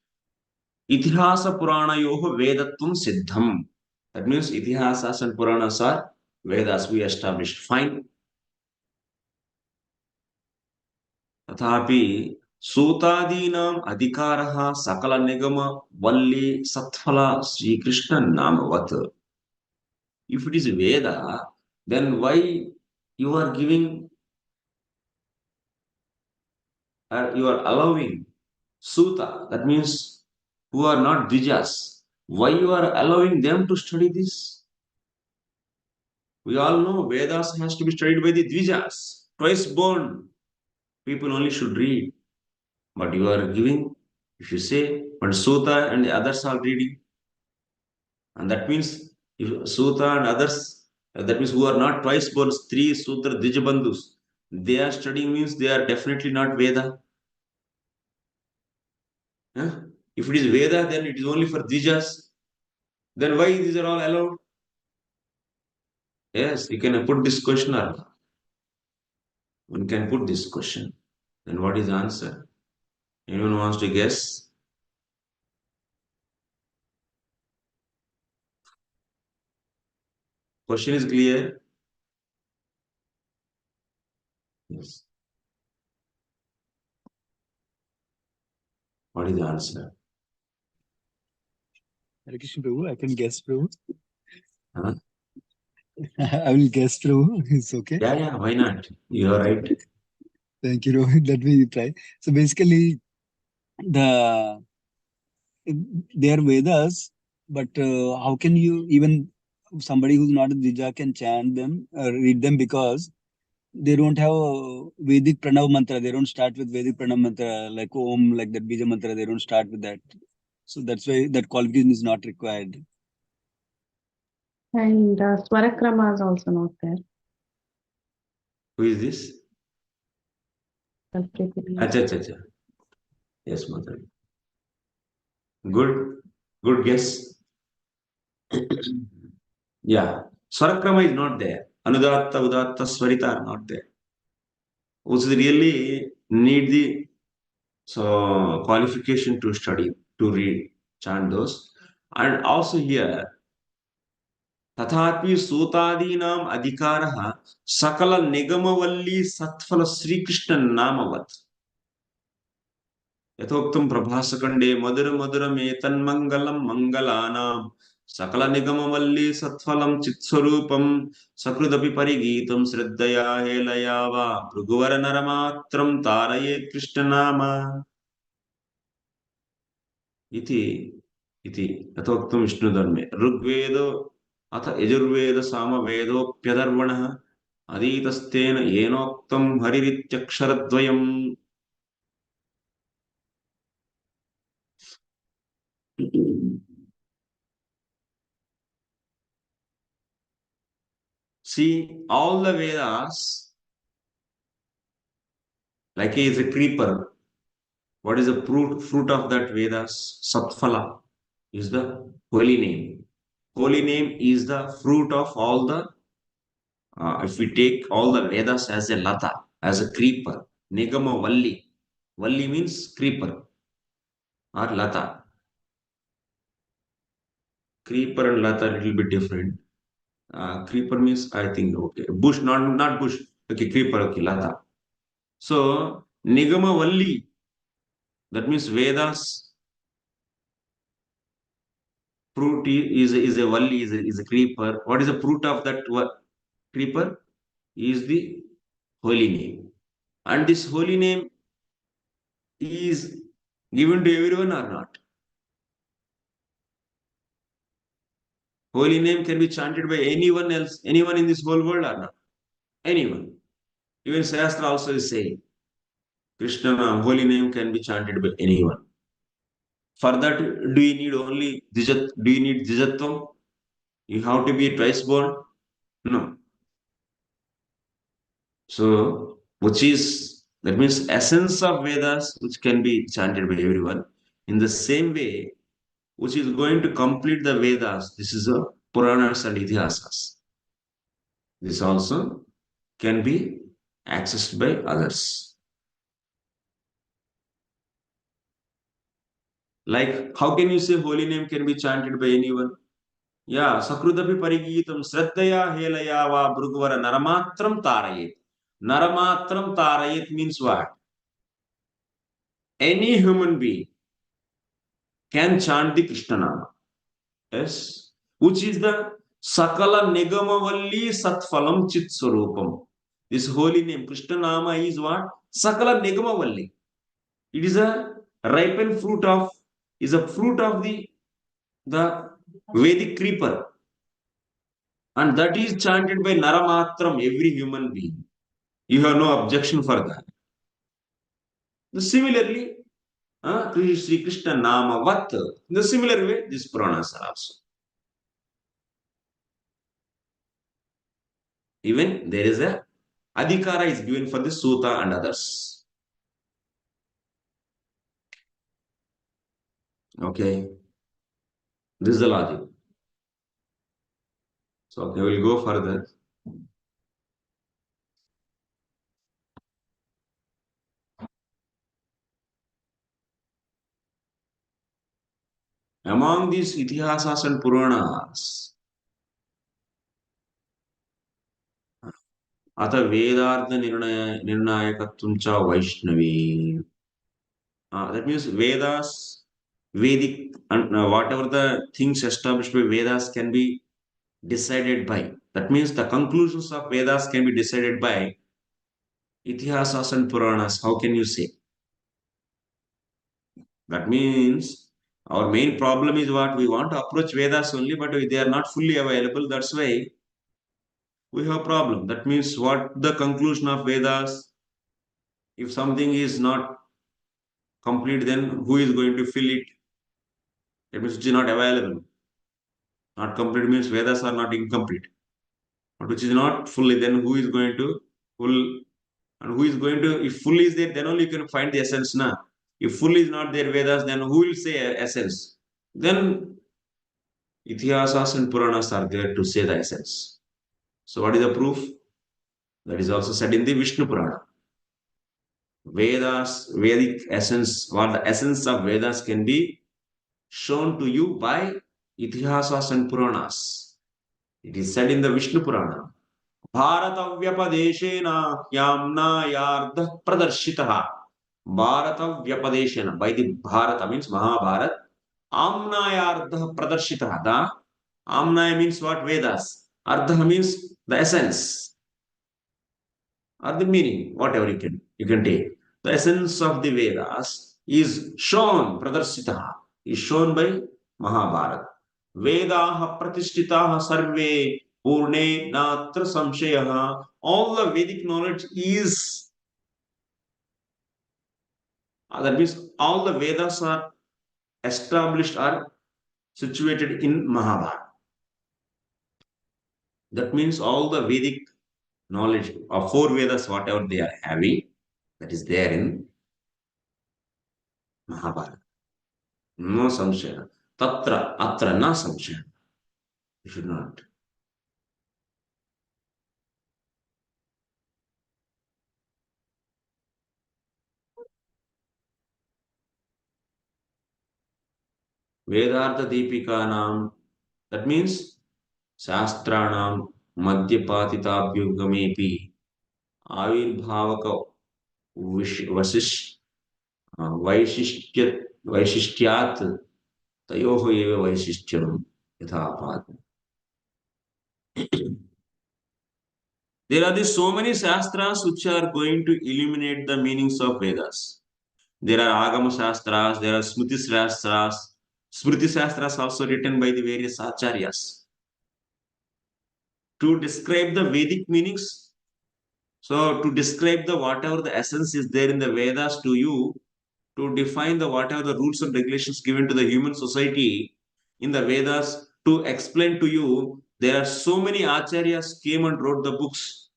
Itihasa Purana Yoho Vedatvam Siddham. That means Itihasas and Puranas are Vedas. We established. Fine. Tathapi Sutadinam Adhikaraha Sakala Nigama Valli Satphala Sri Krishna Namavat. If it is Veda, then why you are giving or you are allowing Suta, that means who are not Dvijas, why you are allowing them to study this? We all know Vedas has to be studied by the Dvijas, twice born people only should read. But you are giving, if you say, but Suta and the others are reading, and that means if Suta and others, that means who are not twice born, three Sutra Dijabandhus, they are studying means they are definitely not Veda. Huh? If it is Veda, then it is only for Dvijas. Then why these are all allowed? Yes, you can put this question or one can put this question. Then what is the answer? Anyone wants to guess? Question is clear? Yes. What is the answer? Hare Krishna Prabhu, I can guess, Prabhu. Huh? I will guess through. It's okay. Yeah, why not? You are right. Thank you, Rohit. Let me try. So basically, the they are Vedas, but how can you even somebody who's not a Dvija can chant them, read them because they don't have a Vedic Pranav mantra. They don't start with Vedic Pranav mantra like Om, like that Bija mantra. They don't start with that. So that's why that qualification is not required. And Swarakrama is also not there. Who is this? Kalpriti. Acha. Yes, mother. Good guess. Yeah. Swarakrama is not there. Anudatta, Udatta, Swarita are not there. Which really need the qualification to study, to read, chant those. And also here, तथापि सूतादीनाम् अधिकारः सकल निगमवल्ली सत्फल श्रीकृष्ण नामवत् यथोक्तं प्रभासखण्डे मधुर मधुरमेतन्मङ्गलं मङ्गलानां सकल निगमवल्ली सत्फलं चित्स्वरूपं सकृदपि परिगीतं श्रद्धया हेलया वा भृगुवर नरमात्रं तारयेत् कृष्णनाम इति यथोक्तं विष्णुधर्मे ऋग्वेद अथ Yajurveda सामवेदोऽप्यधर्वणः अधीतस्तेन येनोक्तं हरिरित्यक्षरद्वयम् See, all the Vedas, like he is a creeper. What is the fruit of that Vedas? Satphala is the holy name. Holy name is the fruit of all the, if we take all the Vedas as a lata, as a creeper, Nigama Valli. Valli means creeper or lata. Creeper and lata a little bit different. Creeper means, I think, okay, bush, not bush. Okay, creeper, okay, lata. So, Nigama Valli, that means Vedas fruit is a valli, is a creeper. What is the fruit of that creeper? Is the holy name. And this holy name is given to everyone or not? Holy name can be chanted by anyone else, anyone in this whole world or not? Anyone. Even Shastra also is saying, Krishna, holy name can be chanted by anyone. For that, do you need only Dijat? Do you need Dijatvam? You have to be twice born? No. So, which is, that means essence of Vedas, which can be chanted by everyone. In the same way, which is going to complete the Vedas, this is a Puranas and Idihasas. This also can be accessed by others. Like, how can you say holy name can be chanted by anyone? Yeah, Sakrudapi Parigitam Sraddaya Helaya Va Brugvara Naramatram Tarayet. Naramatram Tarayet means what? Any human being can chant the Krishna Nama. Yes. Which is the Sakala Nigamavalli Satphalam Chit Swarupam. This holy name, Krishna Nama, is what? Sakala Nigamavalli. It is a ripened fruit of, is a fruit of the Vedic creeper. And that is chanted by Naramatram, every human being. You have no objection for that. Similarly, Sri Krishna Nama Vat. In the similar way, these Puranas are also. Even there is a adhikara is given for the Sutta and others. Okay. This is the logic. So, okay, we'll go further. Among these Itihasas and Puranas, Atha Vedartha Nirnayakatvam cha Vaishnavi. That means Vedas, Vedic, and whatever the things established by Vedas can be decided by. That means the conclusions of Vedas can be decided by Itihasas and Puranas. How can you say? That means our main problem is what we want to approach Vedas only, but they are not fully available. That's why we have a problem. That means what the conclusion of Vedas, if something is not complete, then who is going to fill it? That means it is not available. Not complete means Vedas are not incomplete. But which is not fully, then who is going to full, and who is going to, if full is there, then only you can find the essence now. If full is not there, Vedas, then who will say essence? Then Itihasas and Puranas are there to say the essence. So what is the proof? That is also said in the Vishnu Purana. Vedas, Vedic essence, what the essence of Vedas can be shown to you by Itihasas and Puranas. It is said in the Vishnu Purana. भारतव्यपदेशेन याम्नायार्धः प्रदर्शितः. भारतव्यपदेशेन, by the Bharata means Mahabharat. Amnayardha pradharshitah. The Amnaya means what? Vedas. Ardha means the essence or the meaning, whatever you can take. The essence of the Vedas is shown, pradarshitah, is shown by Mahabharata. Vedaha pratishtitaha sarve purne natra samshayaha. All the Vedic knowledge is, that means all the Vedas are established or situated in Mahabharata. That means all the Vedic knowledge of 4 Vedas, whatever they are having, that is there in Mahabharata. No samshaya. Tatra, atra, na samshaya. You should not. Vedartha Deepikanam, that means Shastranam Madhyapatitabhyugamepi Avirbhavaka Vaishishyat Tayoho Eva Vaishishyam Yathapat. There are so many Shastras which are going to illuminate the meanings of Vedas. There are Agama Shastras, there are Smriti Shastras. Smriti Shastras also written by the various Acharyas to describe the Vedic meanings. So, to describe the whatever the essence is there in the Vedas to you, to define the whatever the rules and regulations given to the human society in the Vedas, to explain to you, there are so many Acharyas came and wrote the books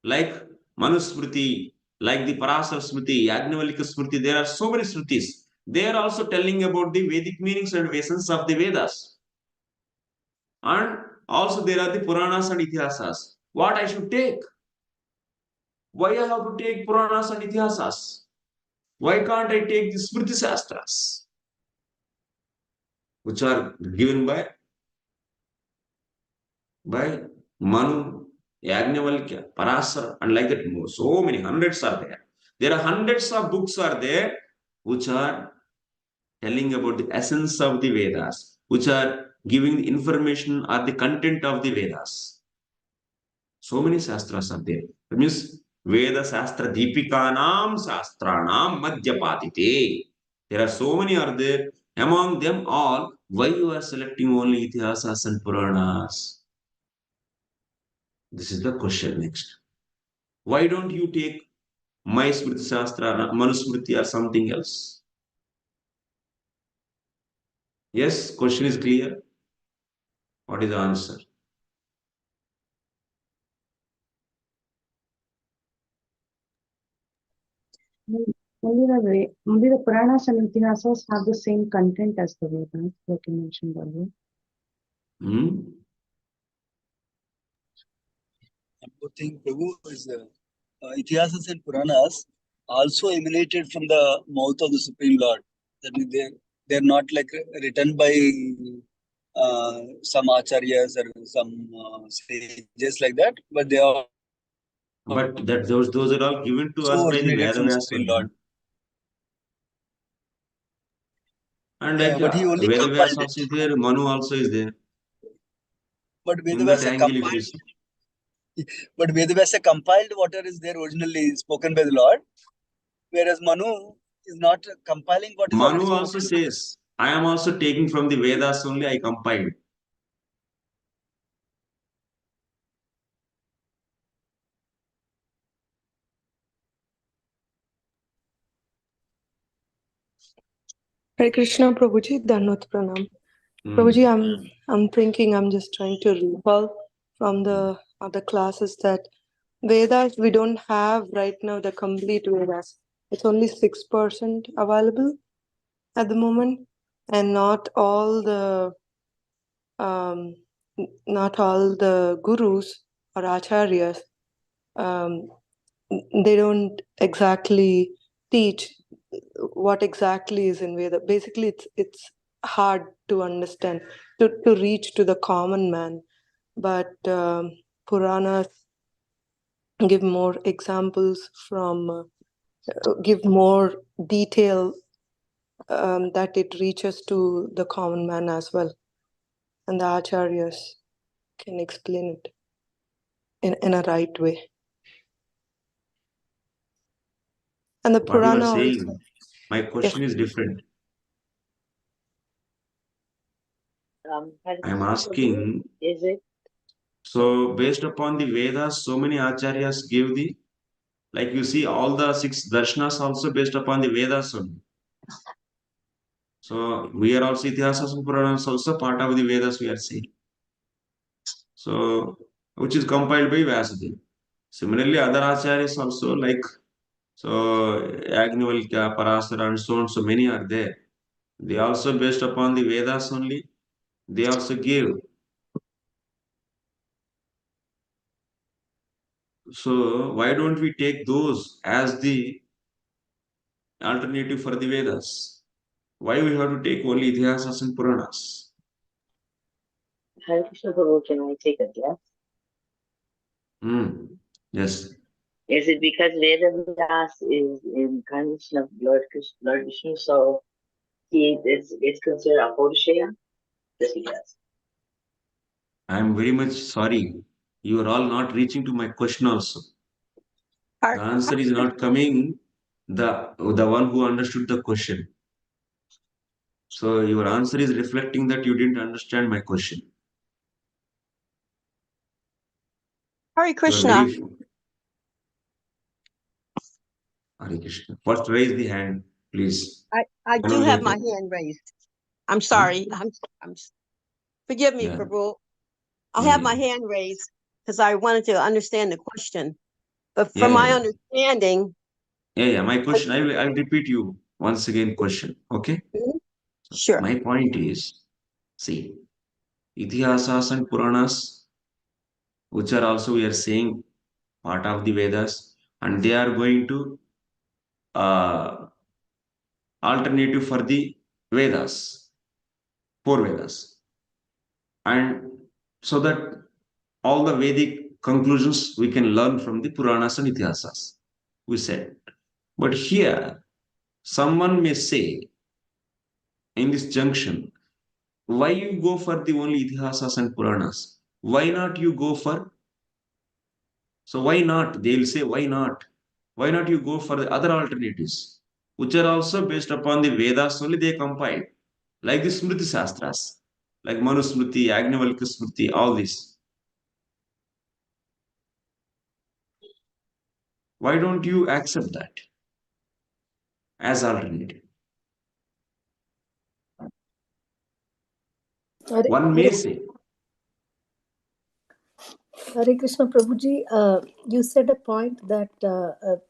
like Manusmriti, like the Parasar Smriti, Yajnavalika Smriti. There are so many Smritis. They are also telling about the Vedic meanings and essence of the Vedas. And also there are the Puranas and Itihasas. What I should take? Why I have to take Puranas and Itihasas? Why can't I take the Smriti Shastras, which are given by Manu, Yajnavalkya, Parasara, and like that. So many hundreds are there. There are hundreds of books are there which are telling about the essence of the Vedas, which are giving the information or the content of the Vedas. So many Shastras are there. That means Veda Shastra Deepikanam Shastranam Madhyapatite. There are so many are there. Among them all, why you are selecting only Itihasas and Puranas? This is the question next. Why don't you take my Smriti Shastra, Manusmriti or something else? Yes, question is clear. What is the answer? Only the Puranas and Itihasas have the same content as the Vedas, like you mentioned earlier. One more thing, Prabhu, is Itihasas and Puranas also emanated from the mouth of the Supreme Lord. That means they're not like written by some acharyas or some sages like that, but they are. But that those are all given to us So by the originated from Vedavyas Supreme only. Lord. And Yeah, like but he only Vedavyas compiled it. also is there, Manu also is there. But In that Vedavyasa angle, if you but Vedavyasa compiled whatever is there originally spoken by the Lord, whereas Manu is not compiling what is already Manu also spoken. says, I am also taking from the Vedas only, I compiled. Hare Krishna, Prabhuji, Dhanvat Pranam. Prabhuji, I'm thinking, I'm just trying to recall from the other classes that Vedas, we don't have right now the complete Vedas. It's only 6% available at the moment, and not all the gurus or acharyas, they don't exactly teach what exactly is in Veda. Basically, it's hard to understand, to reach to the common man. But Puranas give more examples give more detail that it reaches to the common man as well. And the acharyas can explain it in a right way. And the What you are Purana saying, also. my question is different. I am asking, Is it? so based upon the Vedas, so many acharyas give the, like you see, all the 6 darshanas also based upon the Vedas only. So we are also Itihasas and Puranas also part of the Vedas we are seeing. So, which is compiled by Vyasadeva. Similarly, other acharyas also like, so Yajnavalkya, Parasara and so on, so many are there. They also based upon the Vedas only. They also give. So why don't we take those as the alternative for the Vedas? Why we have to take only Itihasas and Puranas? Hare Krishna Prabhu, can I take a guess? Yes. Is it because Vedas is incarnation of Lord Krishna, Lord Vishnu, so it's considered a Purusha? Just a guess. I am very much sorry. You are all not reaching to my question also. The answer is not coming, the one who understood the question. So your answer is reflecting that you didn't understand my question. Hare Krishna. Hare Krishna. First raise the hand, please. I do have my hand raised. I'm sorry. I'm forgive me, Yeah. Prabhu. I have my hand raised because I wanted to understand the question. But from my understanding. My question, I'll repeat you once again question. Okay? Sure. My point is, see, Itihasas and Puranas, which are also we are saying part of the Vedas, and they are going to alternative for the Vedas, 4 Vedas. And so that all the Vedic conclusions we can learn from the Puranas and Itihasas, we said. But here, someone may say, in this junction, why you go for the only Itihasas and Puranas? Why not you go for? So why not? They'll say, why not? Why not you go for the other alternatives, which are also based upon the Vedas only they compiled, like the Smriti Shastras, like Manu Smriti, Yajnavalkya Smriti, all this. Why don't you accept that as alternative? One may say. Hare Krishna Prabhuji, you said a point that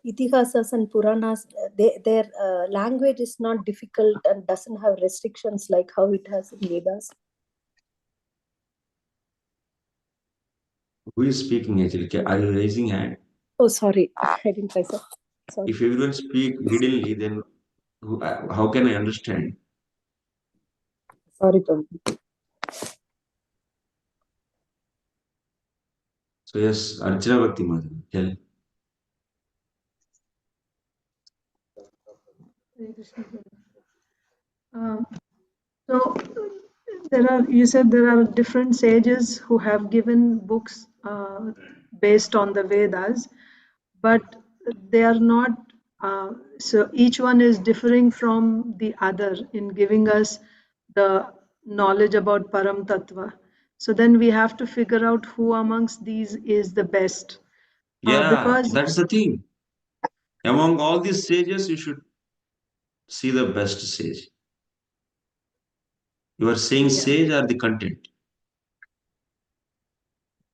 Itihasas and Puranas, their language is not difficult and doesn't have restrictions like how it has in Vedas. Who is speaking actually? Are you raising hand? Oh, sorry, I didn't try, sir. Sorry. If everyone speak hiddenly, then how can I understand? Sorry, Prabhuji. So yes, Archana Bhakti Madam, tell. So You said there are different sages who have given books based on the Vedas, but they are not, so each one is differing from the other in giving us the knowledge about Param Tattva. So then we have to figure out who amongst these is the best. Because that's the thing. Among all these sages, you should see the best sage. You are saying sage or the content?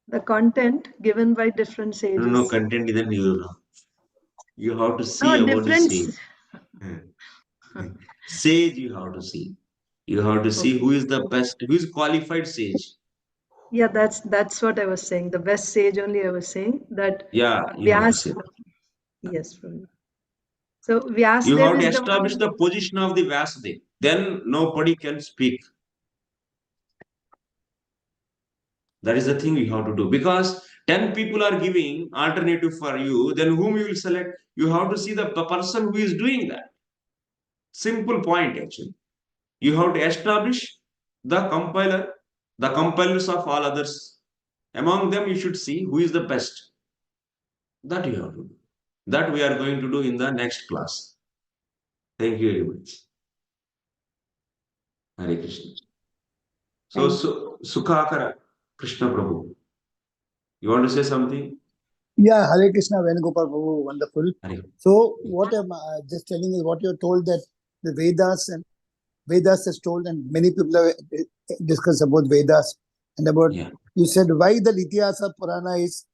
The content given by different sages. No, content is you have to see about the sage. Sage you have to see. You have to see who is the best, who is qualified sage. Yeah, that's what I was saying. The best sage only I was saying that. Yeah, you have to say. Yes. So Vyasdev you have to is establish the position of the Vasudev. Then nobody can speak. That is the thing you have to do. Because 10 people are giving alternative for you, then whom you will select? You have to see the person who is doing that. Simple point actually. You have to establish the compiler, the compilers of all others. Among them you should see who is the best. That you have to do. That we are going to do in the next class. Thank you very much. Hare Krishna. So Sukhakara, Krishna Prabhu. You want to say something? Yeah, Hare Krishna, Venu Gopal Prabhu, wonderful. So what I'm just telling is what you're told that the Vedas has told, and many people have discussed about Vedas and about, you said why the Ityasa Purana is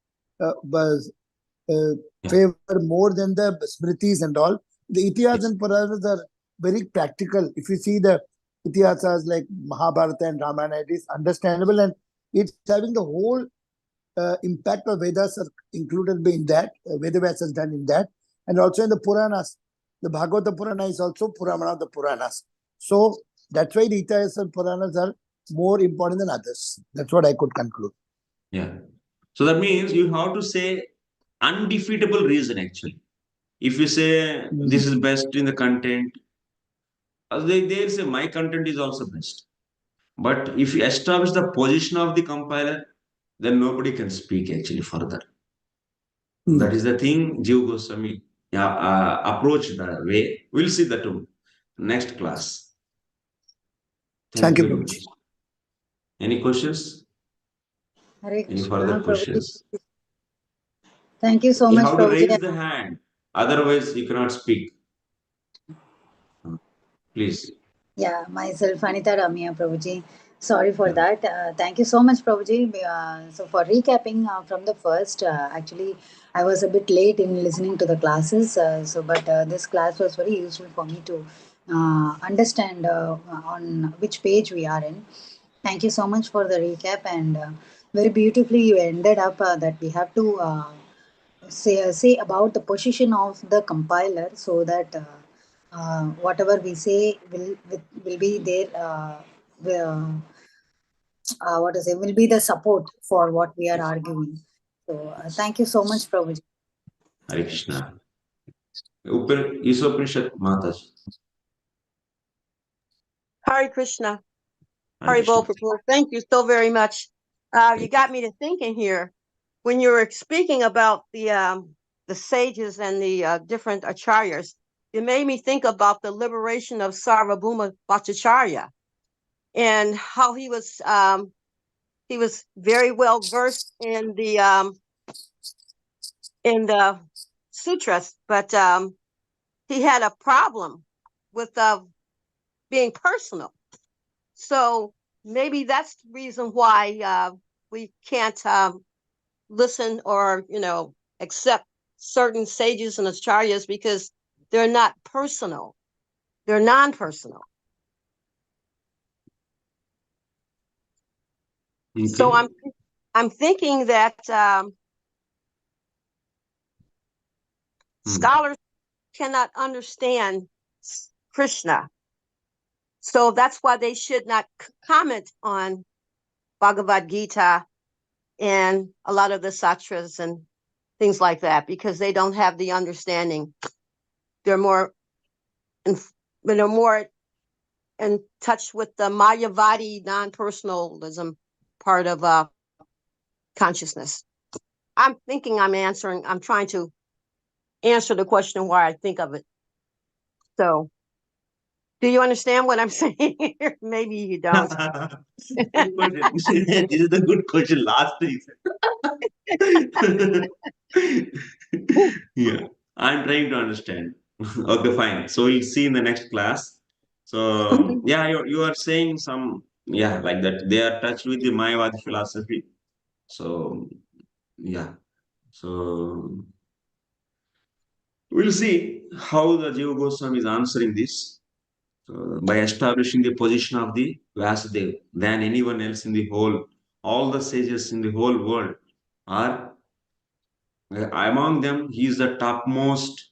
favor more than the Smritis and all. The Ityas and Puranas are very practical. If you see the Ityasas like Mahabharata and Ramayana, it is understandable and it's having the whole impact of Vedas are included in that. Vedavyas has done in that. And also in the Puranas. The Bhagavata Purana is also Pramana of the Puranas. So that's why the Ityas and Puranas are more important than others. That's what I could conclude. Yeah. So that means you have to say undefeatable reason actually. If you say this is best in the content, they say my content is also best. But if you establish the position of the compiler, then nobody can speak actually further. That is the thing Jiva Goswami approach the way. We'll see that next class. Thank you very much. Any questions? Any further questions? Thank you so You much, have to Prabhuji. raise the hand. Otherwise, you cannot speak. Please. Yeah, myself, Anita Ramya, Prabhuji. Sorry for that. Thank you so much, Prabhuji. So for recapping from the first, actually, I was a bit late in listening to the classes. But this class was very useful for me to understand on which page we are in. Thank you so much for the recap, and very beautifully you ended up that we have to say about the position of the compiler, so that whatever we say will be there. Will be the support for what we are arguing. So thank you so much, Prabhuji. Hare Krishna. Isoprishat Mataji. Hare Krishna. Hare Bol Prabhu. Thank you so very much. You got me to thinking here. When you were speaking about the sages and the different acharyas, it made me think about the liberation of Sarvabhauma Bhattacharya and how he was very well versed in the sutras, but he had a problem with being personal. So maybe that's the reason why we can't listen or accept certain sages and acharyas, because they're not personal, they're non-personal. Okay. So I'm thinking that scholars cannot understand Krishna, so that's why they should not comment on Bhagavad Gita and a lot of the sutras and things like that, because they don't have the understanding. They're more in touch with the Mayavadi non-personalism part of consciousness. I'm thinking I'm trying to answer the question why I think of it. So, do you understand what I'm saying? Maybe you don't. This is the good question. Last thing. Yeah, I'm trying to understand. Okay, fine. So we'll see in the next class. So yeah, you are saying some, yeah, like that. They are touched with the Mayavadi philosophy. So yeah. So we'll see how the Jiva Goswami is answering this. By establishing the position of the Vasudev than anyone else in the whole, all the sages in the whole world are among them. He is the topmost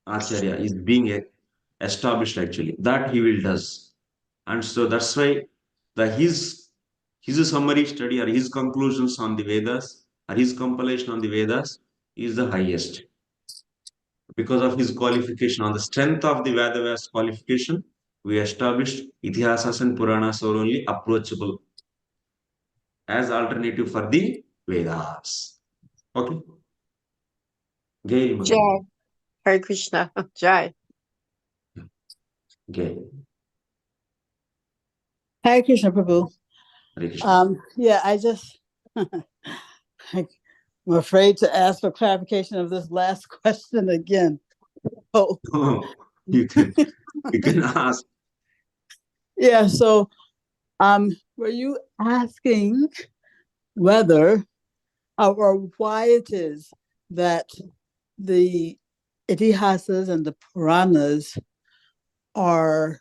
Acharya, is being established actually. That he will does, and so that's why his summary study or his conclusions on the Vedas or his compilation on the Vedas is the highest because of his qualification. On the strength of the Vedavas qualification, we established Itihasas and Puranas are only approachable as alternative for the Vedas. Okay. Gail Mother. Jai. Hare Krishna. Jai. Gail. Hare Krishna, Prabhu. Hare Krishna. Yeah, I just, I'm afraid to ask for clarification of this last question again. Oh, you can ask. Yeah, so were you asking whether or why it is that the Itihasas and the Puranas are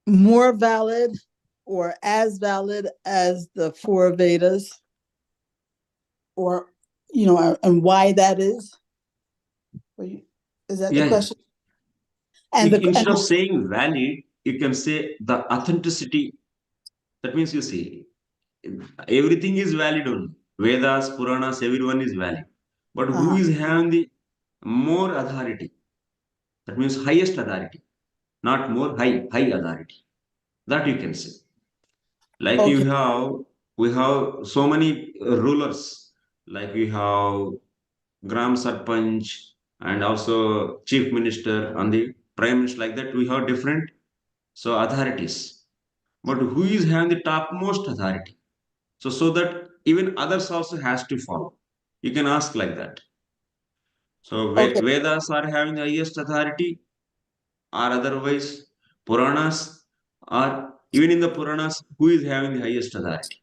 more valid or as valid as the four Vedas, or and why that is? Is that the question? And instead of saying valid, you can say the authenticity. That means you see, everything is valid only. Vedas, Puranas, everyone is valid. But who is having the more authority? That means highest authority, not more, high authority. That you can say. Like we have so many rulers, like we have Gram Sarpanch and also Chief Minister and the Prime Minister, like that. We have different authorities. But who is having the topmost authority? So that even others also has to follow. You can ask like that. So Vedas are having the highest authority, or otherwise Puranas, or even in the Puranas, who is having the highest authority?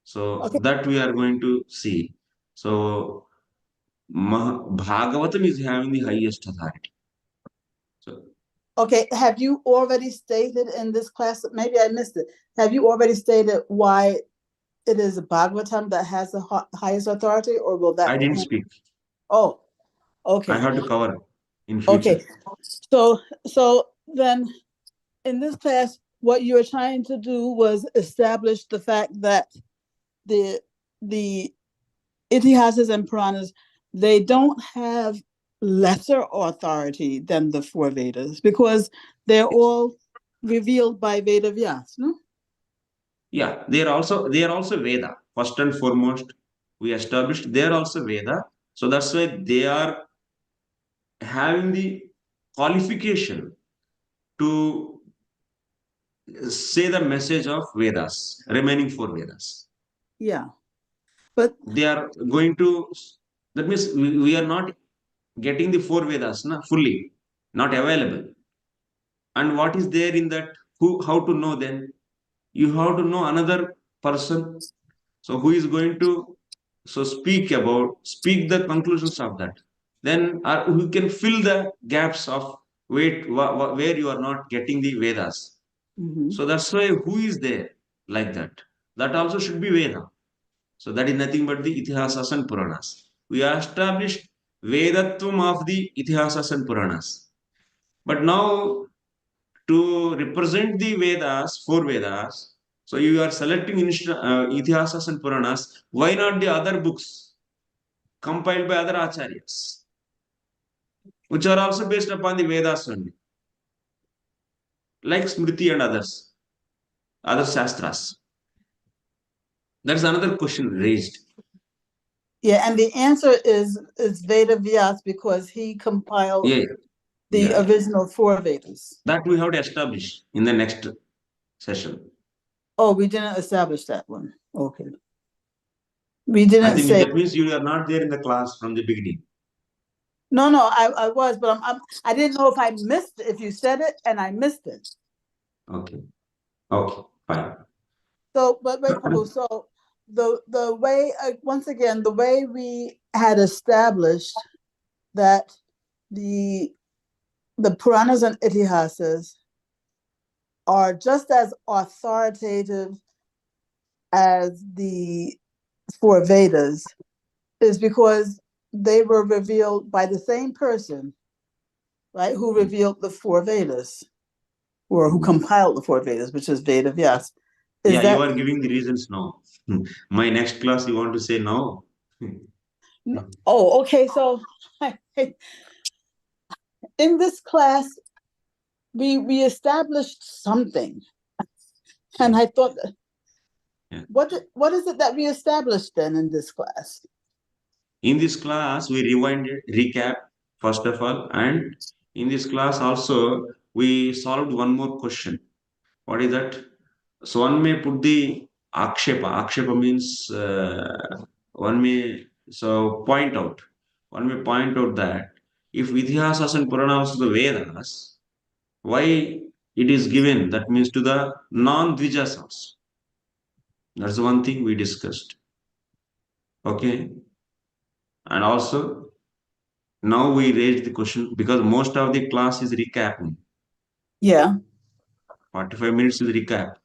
So that we are going to see. So Bhagavatam is having the highest authority. So have you already stated in this class, maybe I missed it, have you already stated why it is Bhagavatam that has the highest authority, or will that? I didn't speak. Oh, okay. I have to cover in future. Okay, so then in this class, what you were trying to do was establish the fact that the Itihasas and Puranas, they don't have lesser authority than the four Vedas because they're all revealed by Veda Vyas, no? Yeah, they are also Veda. First and foremost, we established they are also Veda. So that's why they are having the qualification to say the message of Vedas, remaining four Vedas. Yeah, but they are going to. That means we are not getting the four Vedas fully, not available. And what is there in that? How to know then? You have to know another person. So who is going to speak the conclusions of that? Then who can fill the gaps of where you are not getting the Vedas. So that's why who is there like that? That also should be Veda. So that is nothing but the Itihasas and Puranas. We established Vedatvam of the Itihasas and Puranas. But now to represent the Vedas, four Vedas, so you are selecting Itihasas and Puranas. Why not the other books compiled by other Acharyas, which are also based upon the Vedas only? like Smriti and others, other Shastras? That's another question raised. Yeah, and the answer is Veda Vyas, because he compiled the original 4 Vedas. That we have to establish in the next session. Oh, we didn't establish that one. Okay. We didn't I think say. that means you are not there in the class from the beginning. No, I was, but I didn't know if I missed it, if you said it and I missed it. Okay. Okay, fine. So, but wait, Prabhu, so the way, once again, the way we had established that the Puranas and Itihasas are just as authoritative as the 4 Vedas is because they were revealed by the same person, right, who revealed the 4 Vedas, or who compiled the 4 Vedas, which is Veda Vyas. You are giving the reasons now. My next class, you want to say no? Oh, okay. So in this class, we established something, and I thought, what is it that we established then in this class? In this class, we recap first of all, and in this class also we solved one more question. What is that? So one may put the akshepa. Akshepa means one may point out. One may point out that if Vidhyasas and Puranas are the Vedas, why it is given? That means to the non-Dvijas also. That's the one thing we discussed. Okay. And also, now we raised the question because most of the class is recapping. Yeah. 45 minutes is recap.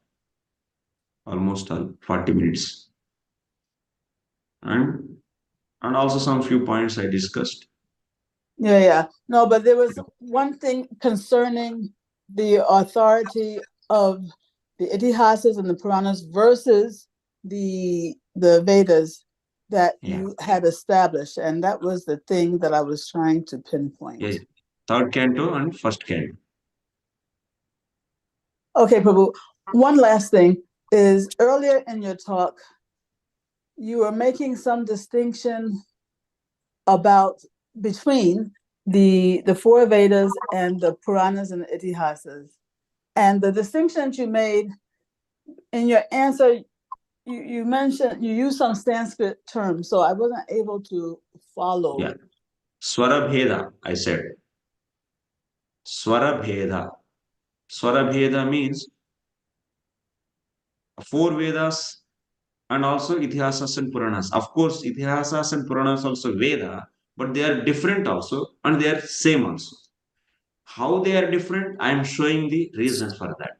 Almost all 40 minutes. And also some few points I discussed. Yeah. No, but there was one thing concerning the authority of the Itihasas and the Puranas versus the Vedas that you had established, and that was the thing that I was trying to pinpoint. Yeah. 3rd canto and 1st canto. Okay, Prabhu. One last thing is, earlier in your talk, you were making some distinction between the 4 Vedas and the Puranas and the Itihasas. And the distinction you made in your answer, you mentioned, you used some Sanskrit terms, so I wasn't able to follow. Yeah. Swarabheda, I said. Swarabheda. Swarabheda means 4 Vedas and also Itihasas and Puranas. Of course, Itihasas and Puranas also Veda, but they are different also and they are same also. How they are different, I am showing the reasons for that.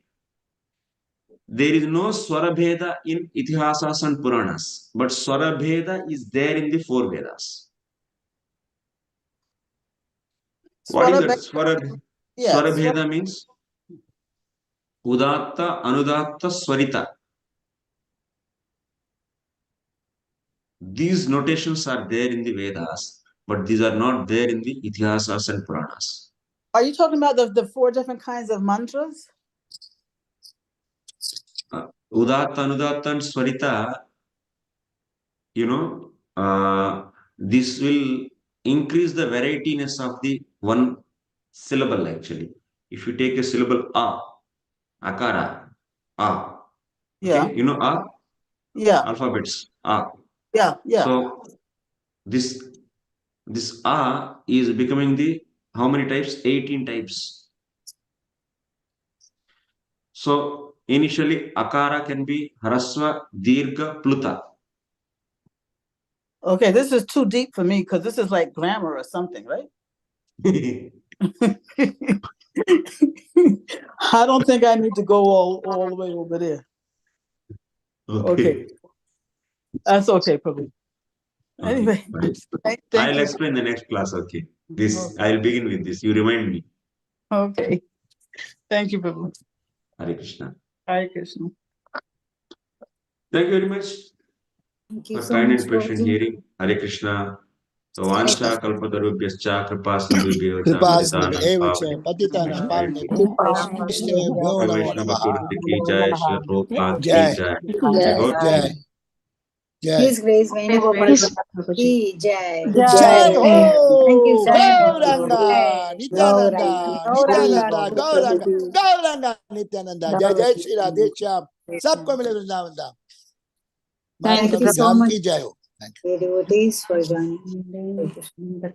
There is no Swarabheda in Itihasas and Puranas, but Swarabheda is there in the 4 Vedas. What is that? Swarabheda means Udatta, Anudatta, Swarita. These notations are there in the Vedas, but these are not there in the Itihasas and Puranas. Are you talking about the 4 different kinds of mantras? Udatta, Anudatta, and Swarita, this will increase the varietiness of the one syllable actually. If you take a syllable A, Akara, A. Yeah. Okay, you know A? Yeah. Alphabets, A. Yeah. So this A is becoming the how many types? 18 types. So initially Akara can be Harasva, Dirgha, Pluta. Okay, this is too deep for me because this is like grammar or something, right? I don't think I need to go all the way over there. Okay. That's okay, Prabhu. Anyway, I'll explain the next class, okay? I'll begin with this. You remind me. Okay. Thank you, Prabhu. Hare Krishna. Hare Krishna. Thank you very much Thank you for so kind much, and patient Prabhuji. hearing. Hare Krishna. So Vansha Kalpatarubhyascha Kripa Sindhubhyo cha Kripa Patitanam Sindhu Evacha Patitanam Pavanebhyo Vaishnavebhyo Namo Namaha. Vaishnava Ki Jai, Srila Prabhupada Ki Jai, Jai. Jai. Jai, Jai. His Grace Venu Gopal His Prabhuji Jai. Jai Thank you Ho! so much. Gauranga! Nityananda! Gauranga. Nityananda! Gauranga. Gauranga! Prabhuji. Gauranga! Nityananda! Jai Jai Shri Radhe Shyam. सबको मिले वृंदावन धाम। माता Thank you की so धाम much, की जय हो। Thank you. dear devotees, for joining. The